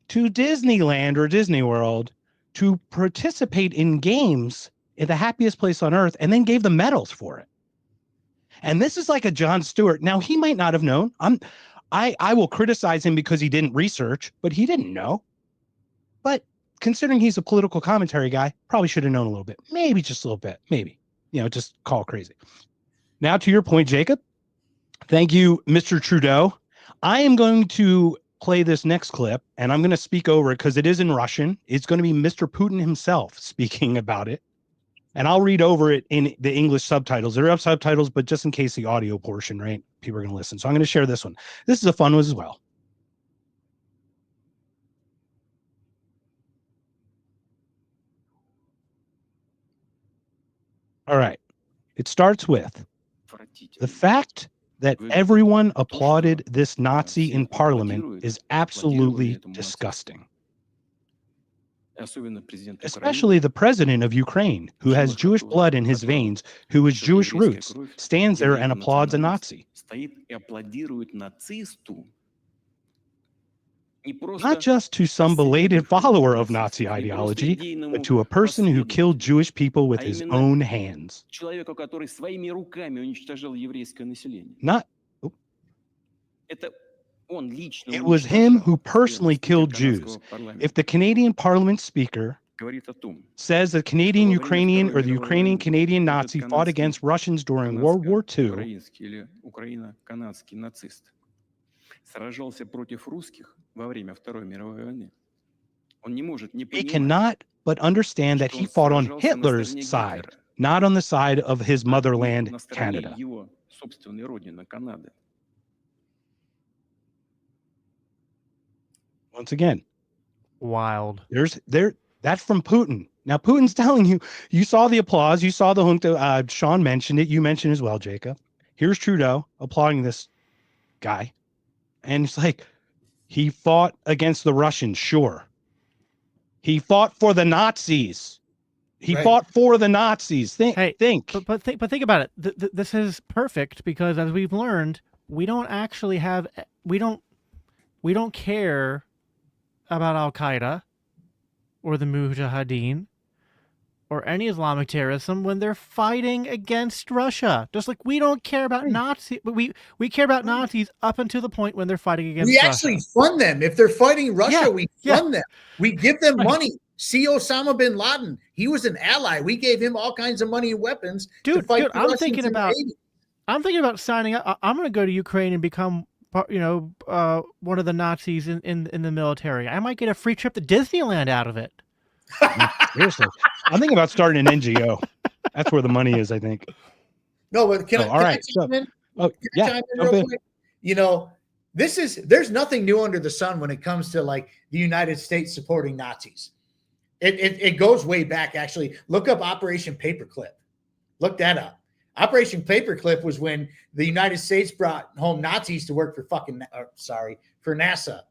to Disneyland or Disney World to participate in games in the happiest place on earth, and then gave them medals for it. And this is like a Jon Stewart. Now, he might not have known. I will criticize him because he didn't research, but he didn't know. But considering he's a political commentary guy, probably should have known a little bit. Maybe just a little bit. Maybe. Just call crazy. Now, to your point, Jacob. Thank you, Mr. Trudeau. I am going to play this next clip, and I'm going to speak over it because it is in Russian. It's going to be Mr. Putin himself speaking about it. And I'll read over it in the English subtitles. There are subtitles, but just in case the audio portion, right? People are going to listen. So I'm going to share this one. This is a fun one as well. All right. It starts with the fact that everyone applauded this Nazi in parliament is absolutely disgusting. Especially the president of Ukraine, who has Jewish blood in his veins, who has Jewish roots, stands there and applauds a Nazi. Not just to some belated follower of Nazi ideology, but to a person who killed Jewish people with his own hands. It was him who personally killed Jews. If the Canadian Parliament Speaker says the Canadian Ukrainian or the Ukrainian Canadian Nazi fought against Russians during World War II, he cannot but understand that he fought on Hitler's side, not on the side of his motherland, Canada. Once again, wild. That's from Putin. Now Putin's telling you, you saw the applause, you saw the junta. Sean mentioned it, you mentioned as well, Jacob. Here's Trudeau applauding this guy, and it's like he fought against the Russians. Sure, he fought for the Nazis. He fought for the Nazis. Think. But think about it. This is perfect because, as we've learned, we don't actually have we don't care about Al-Qaeda or the Mujahideen or any Islamic terrorism when they're fighting against Russia. Just like we don't care about Nazis, but we care about Nazis up until the point when they're fighting against Russia. We actually fund them. If they're fighting Russia, we fund them. We give them money See Osama bin Laden. He was an ally. We gave him all kinds of money and weapons to fight the I'm Russians thinking in the about 80s. I'm thinking about signing up. I'm going to go to Ukraine and become, one of the Nazis in the military. I might get a free trip to Disneyland out of it. Seriously, I'm thinking about starting an NGO. That's where the money is, I think. No, but can I chime in? Oh, yeah, Chime in real quick? You know, there's nothing new under the sun when it comes to like the United States supporting Nazis. It goes way back, actually. Look up Operation Paperclip. Look that up. Operation Paperclip was when the United States brought home Nazis to work for for NASA.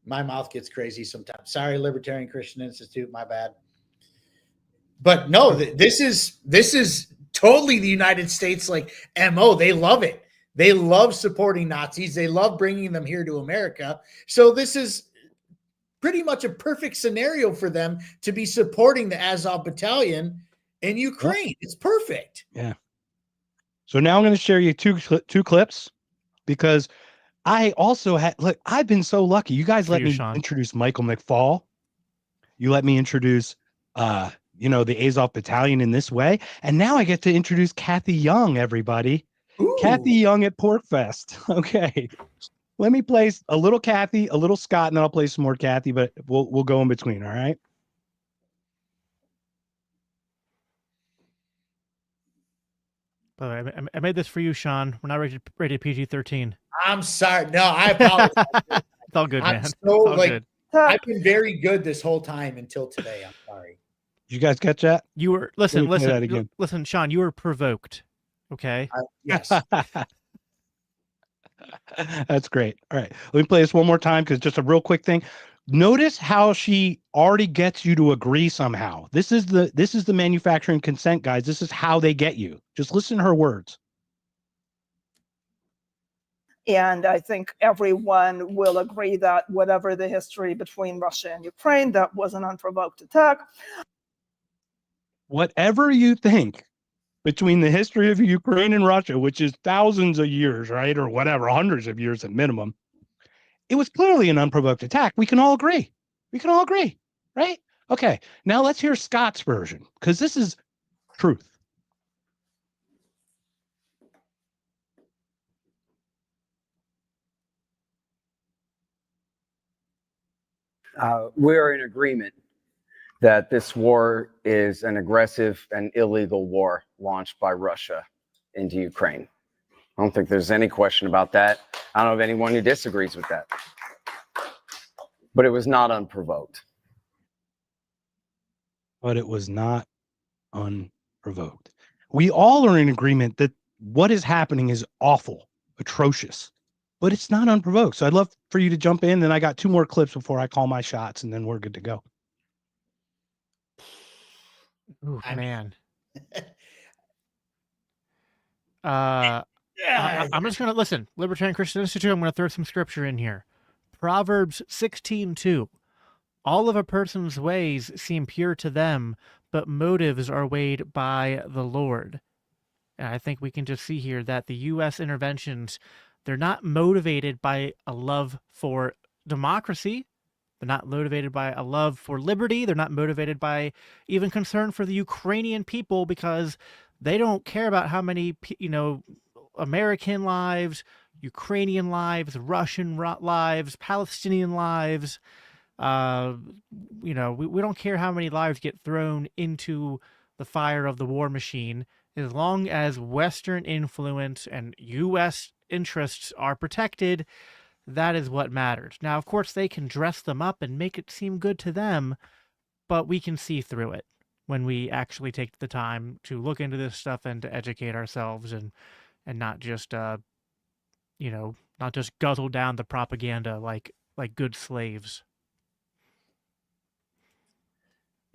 My mouth gets crazy sometimes. Sorry, Libertarian Christian Institute, my bad. But no, this is totally the United States like MO. They love it. They love supporting Nazis. They love bringing them here to America. So this is pretty much a perfect scenario for them to be supporting the Azov Battalion in Ukraine. It's perfect. Yeah. So now I'm going to share you two clips because I also I've been so lucky. You guys let me introduce Michael McFall. You let me introduce, the Azov Battalion in this way. And now I get to introduce Kathy Young, everybody. Ooh. Kathy Young at PorkFest. Okay. Let me play a little Kathy, a little Scott, and then I'll play some more Kathy, but we'll go in between. All right. By the way, I made this for you, Sean. We're not rated PG-13. I'm sorry. No, I apologize. It's all good, man. Good. I've been very good this whole time until today. I'm sorry. Did you guys catch that? You were listen, Sean. You were provoked. Okay. Yes. That's great. All right. Let me play this one more time because just a real quick thing. Notice how she already gets you to agree somehow. This is the manufacturing consent, guys. This is how they get you. Just listen to her words. And I think everyone will agree that whatever the history between Russia and Ukraine, that was an unprovoked attack. Whatever you think between the history of Ukraine and Russia, which is thousands of years, right? Or whatever, hundreds of years at minimum. It was clearly an unprovoked attack. We can all agree. Right? Okay. Now let's hear Scott's version because this is truth. We're in agreement that this war is an aggressive and illegal war launched by Russia into Ukraine. I don't think there's any question about that. I don't know of anyone who disagrees with that. But it was not unprovoked. But it was not unprovoked. We all are in agreement that what is happening is awful, atrocious, but it's not unprovoked. So I'd love for you to jump in. Then I got 2 more clips before I call my shots, and then we're good to go. Ooh, man. I'm just going to listen. Libertarian Christian Institute, I'm going to throw some scripture in here. Proverbs 16:2. All of a person's ways seem pure to them, but motives are weighed by the Lord. And I think we can just see here that the U.S. interventions, they're not motivated by a love for democracy. They're not motivated by a love for liberty. They're not motivated by even concern for the Ukrainian people because they don't care about how many, American lives, Ukrainian lives, Russian lives, Palestinian lives. We don't care how many lives get thrown into the fire of the war machine. As long as Western influence and U.S. interests are protected, that is what matters. Now, of course, they can dress them up and make it seem good to them, but we can see through it when we actually take the time to look into this stuff and to educate ourselves and not just, not just guzzle down the propaganda like good slaves.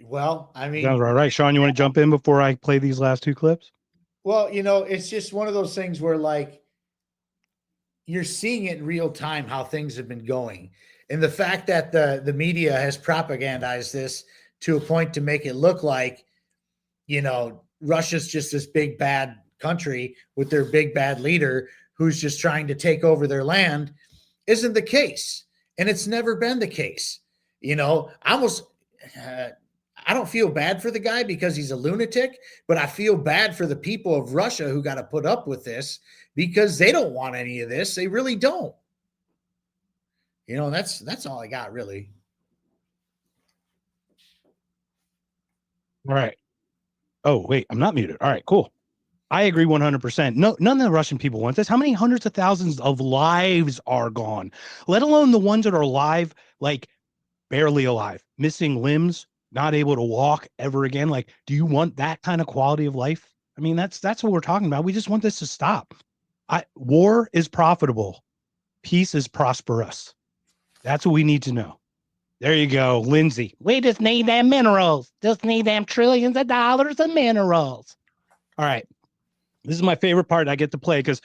Well, I mean, sounds all right. Sean, you want to jump in before I play these last 2 clips? Well, it's just one of those things where like you're seeing it in real time how things have been going. And the fact that the media has propagandized this to a point to make it look like, Russia's just this big bad country with their big bad leader who's just trying to take over their land isn't the case. And it's never been the case. I don't feel bad for the guy because he's a lunatic, but I feel bad for the people of Russia who got to put up with this because they don't want any of this. They really don't. That's all I got, really. All right. Oh, wait, I'm not muted. All right, cool. I agree 100%. No, none of the Russian people want this. How many hundreds of thousands of lives are gone, let alone the ones that are alive, like barely alive, missing limbs, not able to walk ever again? Like, do you want that kind of quality of life? I mean, that's what we're talking about. We just want this to stop. War is profitable. Peace is prosperous. That's what we need to know. There you go, Lindsay. We just need them minerals. Just need them trillions of dollars of minerals. All right. This is my favorite part I get to play because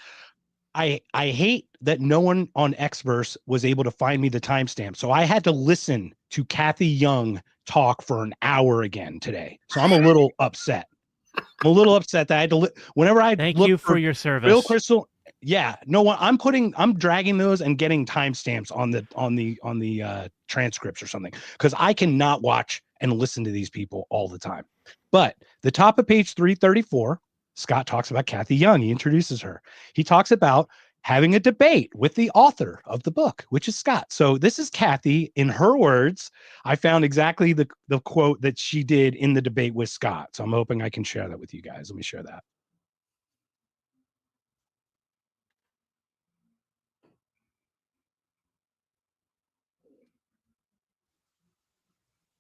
I hate that no one on Xverse was able to find me the timestamp. So I had to listen to Kathy Young talk for an hour again today. So I'm a little upset. I'm a little upset that I had to whenever I Thank look you for your service. Bill Crystal. Yeah, no one. I'm dragging those and getting timestamps on the transcripts or something because I cannot watch and listen to these people all the time. But the top of page 334, Scott talks about Kathy Young. He introduces her. He talks about having a debate with the author of the book, which is Scott. So this is Kathy. In her words, I found exactly the quote that she did in the debate with Scott. So I'm hoping I can share that with you guys. Let me share that.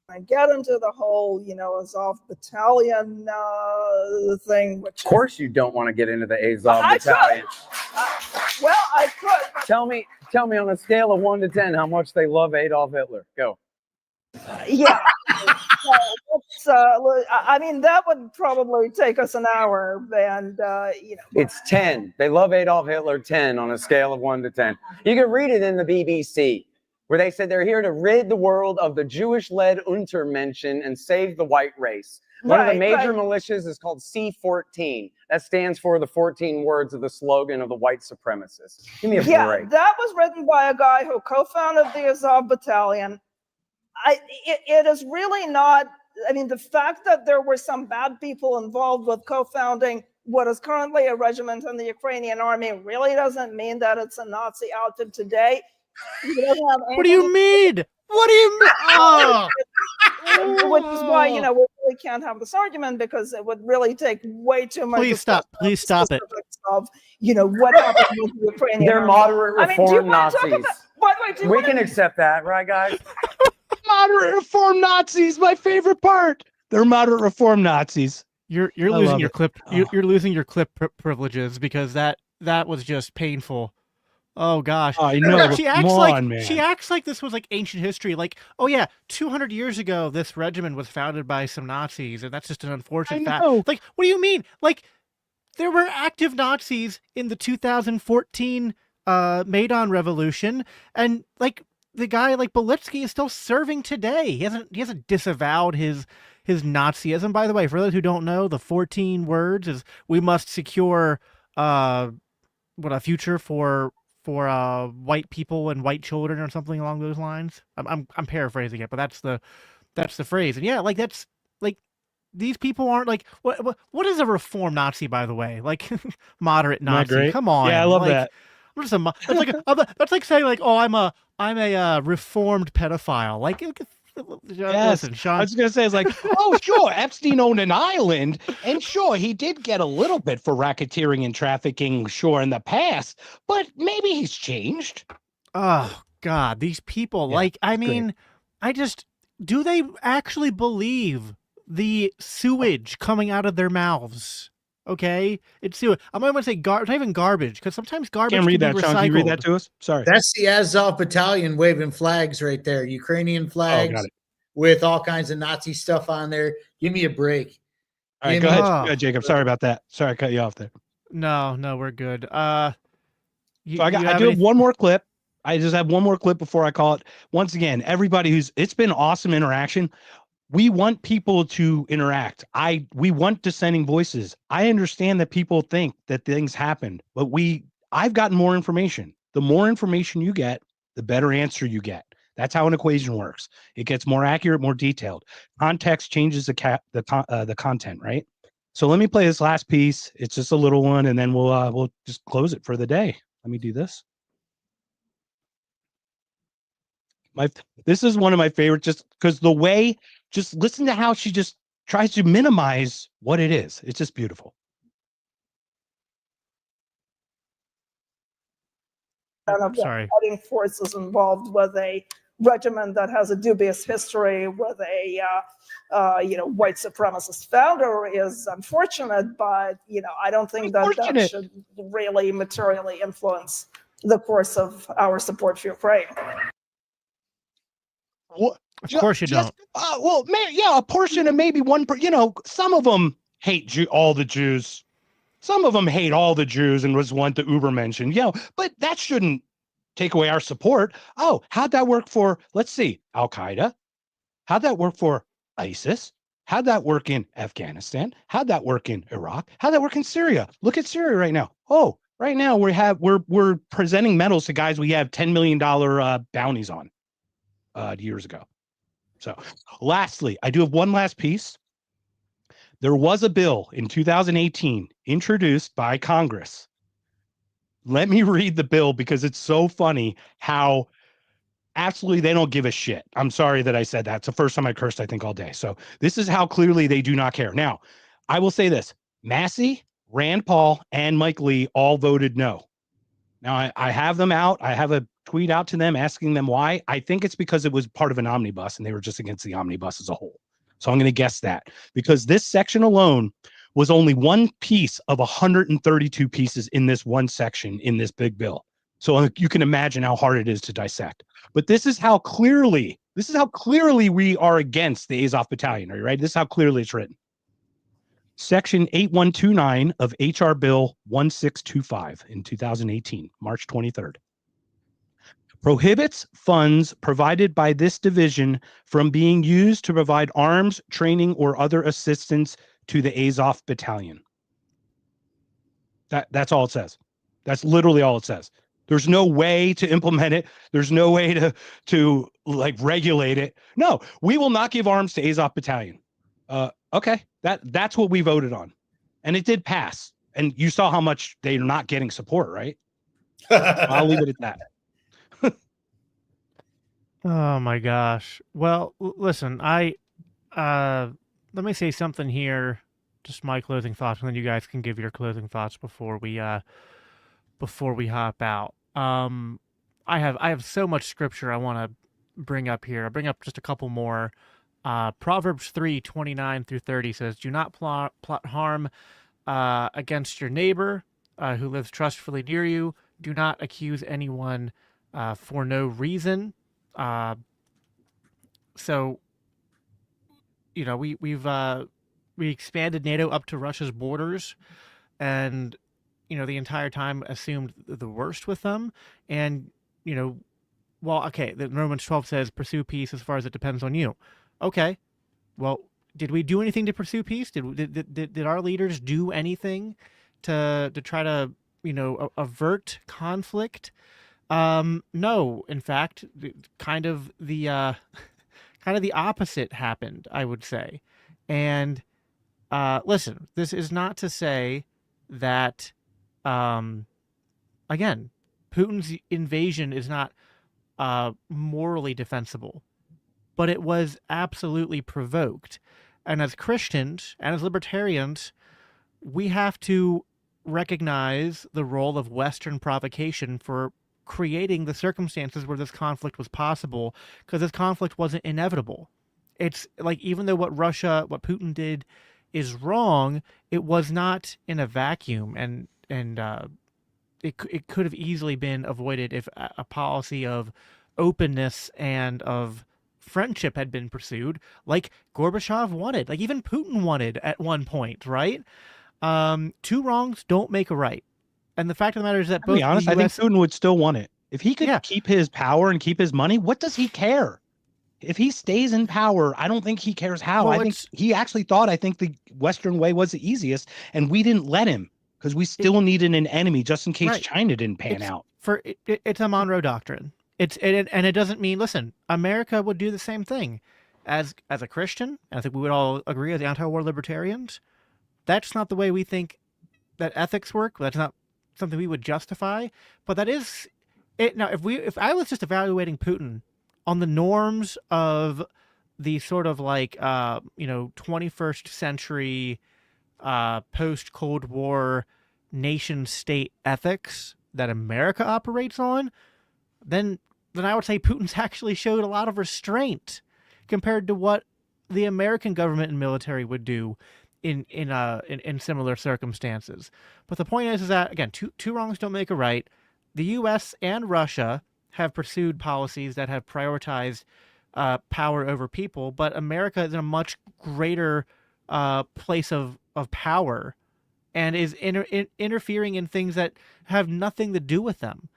I get into the whole, Azov Battalion thing. Which Of course, you don't want to get into the Azov I Battalion. Well, I could. Tell me on a scale of 1 to 10 how much they love Adolf Hitler. Go. Yeah. I mean, that would probably take us an hour, and It's 10. They love Adolf Hitler 10 on a scale of 1 to 10. You can read it in the BBC, where they said they're here to rid the world of the Jewish-led Untermenschen and save the white race. One of the major militias is called C14. That stands for the 14 words of the slogan of the white supremacists. Give me a break. That was written by a guy who co-founded the Azov Battalion. It is really not. I mean, the fact that there were some bad people involved with co-founding what is currently a regiment in the Ukrainian army really doesn't mean that it's a Nazi outfit today. What do you mean? What do you mean? Oh. Which is why, we really can't have this argument because it would really take way too much. Please stop it. Of, what happened with the Ukrainian They're army. moderate reform Nazis. We can to accept that, right, guys? Moderate reform Nazis, my favorite part. They're moderate reform Nazis. You're losing your clip. You're losing your clip privileges because that was just painful. Oh gosh, I know. She acts like this was like ancient history. Like, oh yeah, 200 years ago, this regiment was founded by some Nazis, and that's just an unfortunate fact. Like, what do you mean? Like, there were active Nazis in the 2014 Maidan Revolution, and like the guy like Belitsky is still serving today. He hasn't disavowed his Nazism. By the way, for those who don't know, the 14 words is we must secure a future for white people and white children or something along those lines. I'm paraphrasing it, but that's the phrase. And yeah, like that's like these people aren't like what is a reform Nazi, by the way? Like moderate Nazi. Come on. Yeah, I love that. I'm just that's like saying like, oh, I'm a reformed pedophile. Like yes. Listen, Sean. I was gonna say it's like, oh sure, Epstein owned an island, and sure he did get a little bit for racketeering and trafficking, sure, in the past, but maybe he's changed. Oh God, these people, do they actually believe the sewage coming out of their mouths? Okay, it's sewage. I'm not going to say not even garbage, because sometimes garbage Can't read can that, be Sean. recycled. Can you read that to us? Sorry. That's the Azov Battalion waving flags right there. Ukrainian flags with all kinds of Nazi stuff on there. Give me a break. All right, go ahead, Jacob. Sorry about that. Sorry, I cut you off there. No, we're good. I do have one more clip. I just have one more clip before I call it. Once again, everybody it's been awesome interaction. We want people to interact. We want dissenting voices. I understand that people think that things happen, but I've gotten more information. The more information you get, the better answer you get. That's how an equation works. It gets more accurate, more detailed. Context changes the content, right? So let me play this last piece. It's just a little one, and then we'll just close it for the day. Let me do this. This is one of my favorites, just because the way, just listen to how she just tries to minimize what it is. It's just beautiful. Of the fighting forces involved with a regiment that has a dubious history with a white supremacist founder is unfortunate, but I don't think that should really materially influence the course of our support for Ukraine. What? Of course you don't. Well, a portion of maybe one. Some of them hate all the Jews. Some of them hate all the Jews, and was one to Uber mentioned. But that shouldn't take away our support. Oh, how'd that work for? Let's see, Al Qaeda. How'd that work for ISIS? How'd that work in Afghanistan? How'd that work in Iraq? How'd that work in Syria? Look at Syria right now. Oh, right now we're presenting medals to guys we have $10 million bounties on years ago. So, lastly, I do have one last piece. There was a bill in 2018 introduced by Congress. Let me read the bill because it's so funny how absolutely they don't give a shit. I'm sorry that I said that. It's the first time I cursed, I think, all day. So this is how clearly they do not care. Now, I will say this. Massey, Rand Paul, and Mike Lee all voted no. Now, I have them out. I have a tweet out to them asking them why. I think it's because it was part of an omnibus and they were just against the omnibus as a whole. So I'm going to guess that because this section alone was only one piece of 132 pieces in this one section in this big bill. So you can imagine how hard it is to dissect. But this is how clearly we are against the Azov Battalion. Are you ready? This is how clearly it's written. Section 8129 of HR Bill 1625 in 2018, March 23rd. Prohibits funds provided by this division from being used to provide arms, training, or other assistance to the Azov Battalion. That's all it says. That's literally all it says. There's no way to implement it. There's no way to like regulate it. No, we will not give arms to Azov Battalion. Okay, that's what we voted on, and it did pass. And you saw how much they're not getting support, right? I'll leave it at that. Oh my gosh. Well, listen, let me say something here, just my closing thoughts, and then you guys can give your closing thoughts before we hop out. I have so much scripture I want to bring up here. I'll bring up just a couple more. Proverbs 3:29-30 says, "Do not plot harm against your neighbor who lives trustfully near you. Do not accuse anyone for no reason." So, we expanded NATO up to Russia's borders, and the entire time assumed the worst with them. And the Romans 12 says, "Pursue peace as far as it depends on you." Okay, well, did we do anything to pursue peace? Did our leaders do anything to try to avert conflict? No, in fact, kind of the opposite happened, I would say. And listen, this is not to say that again, Putin's invasion is not morally defensible, but it was absolutely provoked. And as Christians and as libertarians, we have to recognize the role of Western provocation for creating the circumstances where this conflict was possible, because this conflict wasn't inevitable. It's like, even though what Putin did is wrong, it was not in a vacuum, and it could have easily been avoided if a policy of openness and of friendship had been pursued, like Gorbachev wanted, like even Putin wanted at one point, right? Two wrongs don't make a right. And the fact of the matter is that both, to be honest, I think Putin would still want it. If he could keep his power and keep his money, what does he care? If he stays in power, I don't think he cares how. Well, I think he actually thought, the Western way was the easiest, and we didn't let him because we still needed an enemy just in case China didn't pan out. It's a Monroe Doctrine. and it doesn't mean, listen, America would do the same thing as a Christian. I think we would all agree as anti-war libertarians. That's not the way we think that ethics work. That's not something we would justify. But that is it. Now, if I was just evaluating Putin on the norms of the sort of like 21st century post Cold War nation state ethics that America operates on, then I would say Putin's actually showed a lot of restraint compared to what the American government and military would do in similar circumstances. But the point is that, again, two wrongs don't make a right. The U.S. and Russia have pursued policies that have prioritized power over people, but America is in a much greater place of power and is interfering in things that have nothing to do with them.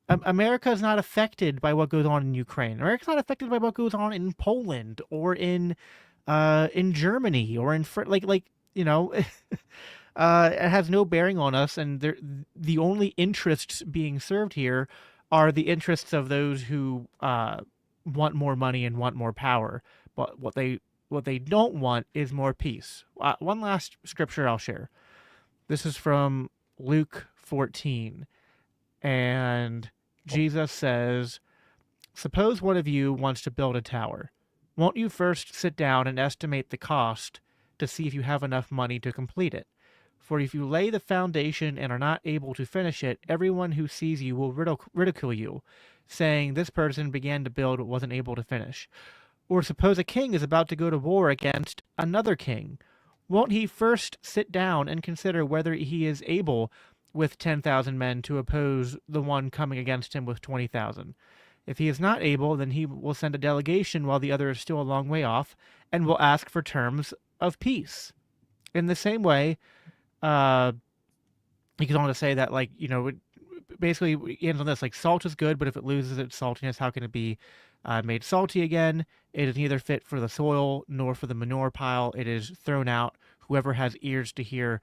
America is not affected by what goes on in Ukraine. America's not affected by what goes on in Poland or in Germany or in it has no bearing on us. And the only interests being served here are the interests of those who want more money and want more power. But what they don't want is more peace. One last scripture I'll share. This is from Luke 14, and Jesus says, "Suppose one of you wants to build a tower. Won't you first sit down and estimate the cost to see if you have enough money to complete it? For if you lay the foundation and are not able to finish it, everyone who sees you will ridicule you, saying, 'This person began to build but wasn't able to finish.' Or suppose a king is about to go to war against another king. Won't he first sit down and consider whether he is able with 10,000 men to oppose the one coming against him with 20,000? If he is not able, then he will send a delegation while the other is still a long way off, and will ask for terms of peace." In the same way, he goes on to say that, basically he ends on this, like, salt is good, but if it loses its saltiness, how can it be made salty again? It is neither fit for the soil nor for the manure pile. It is thrown out. Whoever has ears to hear,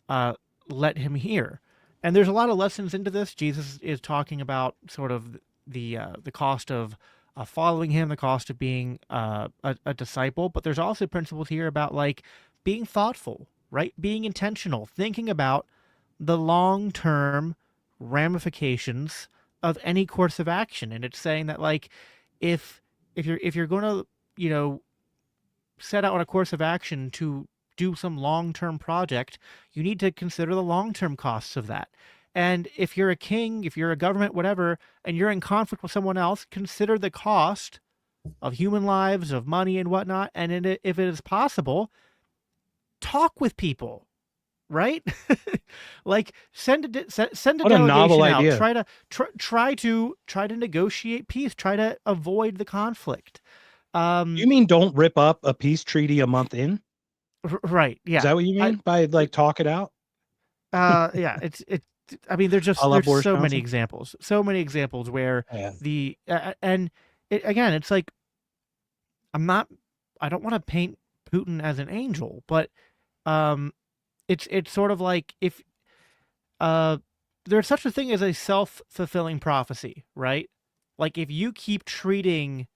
let him hear. And there's a lot of lessons into this. Jesus is talking about sort of the cost of following him, the cost of being a disciple. But there's also principles here about, like, being thoughtful, right? Being intentional, thinking about the long-term ramifications of any course of action. And it's saying that, like, if you're going to, set out on a course of action to do some long-term project, you need to consider the long-term costs of that. And if you're a king, if you're a government, whatever, and you're in conflict with someone else, consider the cost of human lives, of money and whatnot. And if it is possible, talk with people, right? Like, send a What a novel delegation out. idea. Try to negotiate peace. Try to avoid the conflict. You mean don't rip up a peace treaty a month in? Right. Yeah. Is that what you mean by, like, talk it out? Yeah. I mean, there's Boris so many Johnson? examples where Yeah. again, it's like, I don't want to paint Putin as an angel, but it's sort of like, if there's such a thing as a self-fulfilling prophecy, right? Like, if you keep treating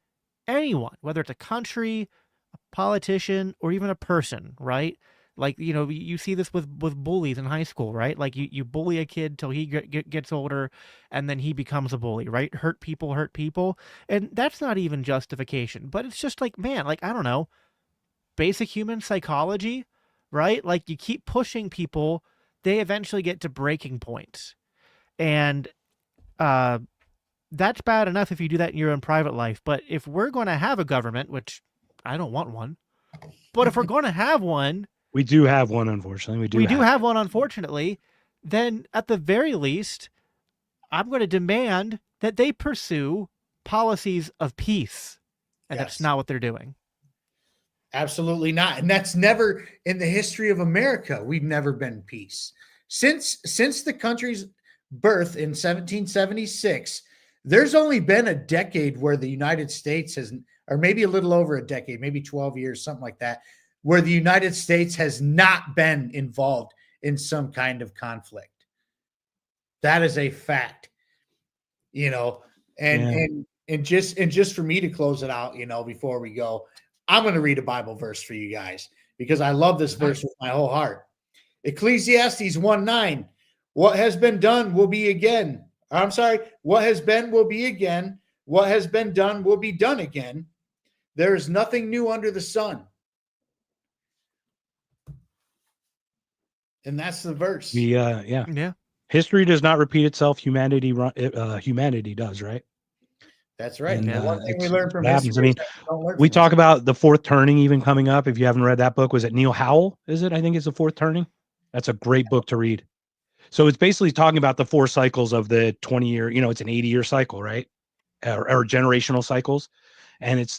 anyone, whether it's a country, a politician, or even a person, right? Like, you see this with bullies in high school, right? Like, you bully a kid till he gets older, and then he becomes a bully, right? Hurt people. And that's not even justification, but it's just like, man, like, I don't know, basic human psychology, right? Like, you keep pushing people, they eventually get to breaking points. And that's bad enough if you do that in your own private life. But if we're going to have a government, which I don't want one, but if we're going to have one, We do have one, unfortunately. we do have one, unfortunately, then at the very least, I'm going to demand that they pursue policies of peace. And Yes. that's not what they're doing. Absolutely not. And that's never in the history of America. We've never been peace. Since the country's birth in 1776, there's only been a decade where the United States has, or maybe a little over a decade, maybe 12 years, something like that, where the United States has not been involved in some kind of conflict. That is a fact, and And just for me to close it out, before we go, I'm going to read a Bible verse for you guys because I love this verse with my whole heart. Ecclesiastes 1:9. What has been done will be again. I'm sorry. What has been will be again. What has been done will be done again. There is nothing new under the sun. And that's the verse. Yeah. History does not repeat itself. Humanity does, right? That's right. And, the one thing we it's learn from what happens. history I mean, is that we don't learn we from talk history. about the fourth turning even coming up. If you haven't read that book, was it Neil Howell? Is it? I think it's the fourth turning. That's a great book to read. So it's basically talking about the 4 cycles of the 20-year, it's an 80-year cycle, right? Or generational cycles. And it's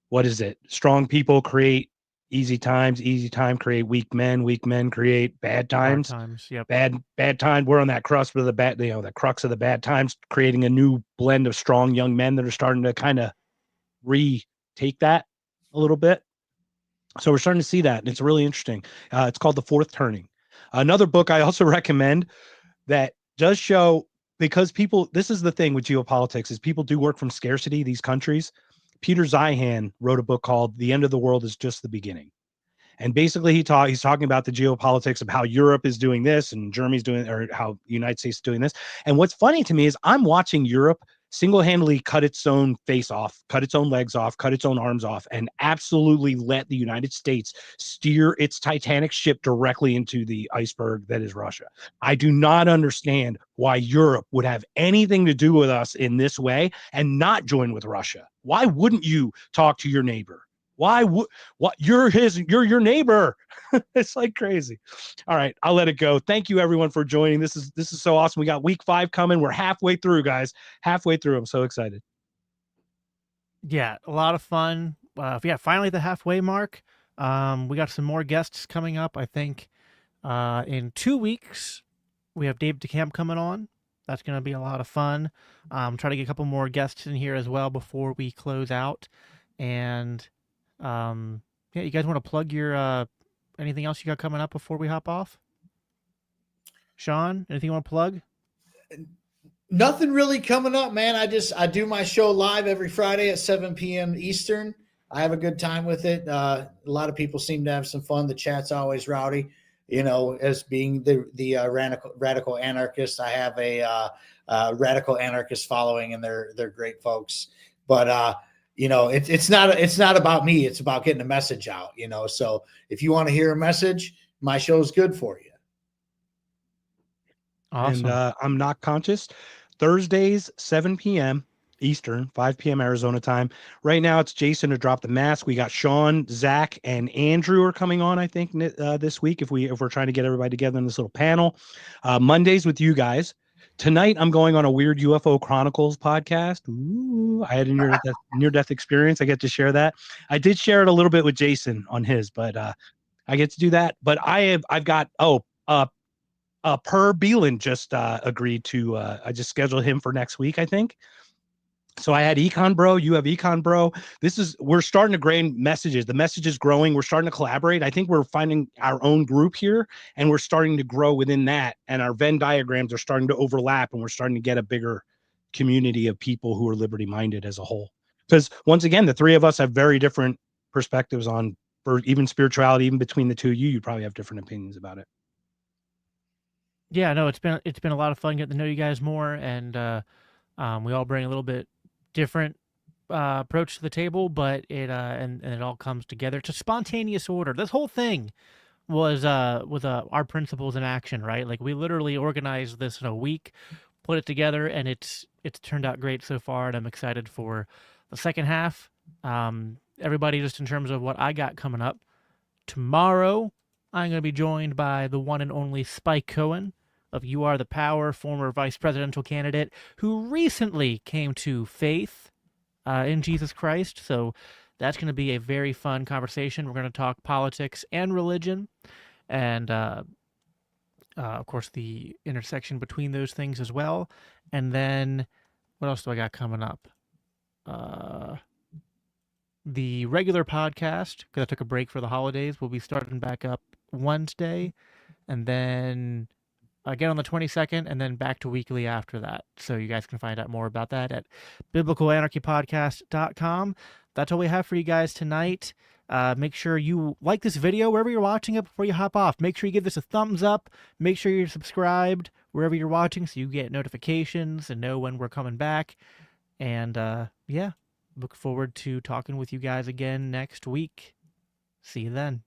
what is it? Strong people create easy times create weak men create bad Hard times. times. Yep. Bad time. We're on that crust of the bad, the crux of the bad times, creating a new blend of strong young men that are starting to kind of retake that a little bit. So we're starting to see that, and it's really interesting. It's called The Fourth Turning. Another book I also recommend that does show, because people, this is the thing with geopolitics, is people do work from scarcity, these countries. Peter Zeihan wrote a book called The End of the World is Just the Beginning. And basically he's talking about the geopolitics of how Europe is doing this and Germany's doing, or how the United States is doing this. And what's funny to me is I'm watching Europe single-handedly cut its own face off, cut its own legs off, cut its own arms off, and absolutely let the United States steer its Titanic ship directly into the iceberg that is Russia. I do not understand why Europe would have anything to do with us in this way and not join with Russia. Why wouldn't you talk to your neighbor? Why would you're your neighbor? It's like crazy. All right, I'll let it go. Thank you everyone for joining. This is so awesome. We got week 5 coming. We're halfway through, guys. Halfway through. I'm so excited. Yeah, a lot of fun. Finally the halfway mark. We got some more guests coming up. I think in 2 weeks we have Dave DeCamp coming on. That's going to be a lot of fun. Try to get a couple more guests in here as well before we close out. And you guys want to plug your anything else you got coming up before we hop off? Sean, anything you want to plug? Nothing really coming up, man. I do my show live every Friday at 7 p.m. Eastern. I have a good time with it. A lot of people seem to have some fun. The chat's always rowdy. As being the radical anarchist, I have a radical anarchist following, and they're great folks. But it's not about me. It's about getting a message out. So if you want to hear a message, my show's good for you. Awesome. And I'm Not Conscious. Thursdays, 7 p.m. Eastern, 5 p.m. Arizona time. Right now, it's Jason to drop the mask. We got Sean, Zach, and Andrew are coming on, I think, this week if we're trying to get everybody together in this little panel. Mondays with you guys. Tonight, I'm going on a weird UFO Chronicles podcast. Ooh, I had a near-death experience. I get to share that. I did share it a little bit with Jason on his, but I get to do that. But I've got Per Beelan just agreed to. I just scheduled him for next week, I think. So I had Econ Bro, you have Econ Bro. We're starting to grain messages. The message is growing. We're starting to collaborate. I think we're finding our own group here, and we're starting to grow within that. And our Venn diagrams are starting to overlap, and we're starting to get a bigger community of people who are liberty minded as a whole. Because once again, the three of us have very different perspectives on, for even spirituality, even between the two of you probably have different opinions about it. Yeah, no, it's been a lot of fun getting to know you guys more, and we all bring a little bit different approach to the table, but it and it all comes together. It's a spontaneous order. This whole thing was with our principles in action, right? Like we literally organized this in a week, put it together, and it's turned out great so far, and I'm excited for the second half. Everybody, just in terms of what I got coming up tomorrow, I'm going to be joined by the one and only Spike Cohen of You Are the Power, former vice presidential candidate who recently came to faith in Jesus Christ. So that's going to be a very fun conversation. We're going to talk politics and religion, and of course the intersection between those things as well. And then what else do I got coming up? The regular podcast, because I took a break for the holidays, will be starting back up Wednesday, and then again on the 22nd, and then back to weekly after that. So you guys can find out more about that at biblicalanarchypodcast.com. That's all we have for you guys tonight. Make sure you like this video wherever you're watching it before you hop off. Make sure you give this a thumbs up. Make sure you're subscribed wherever you're watching so you get notifications and know when we're coming back. And yeah, look forward to talking with you guys again next week. See you then.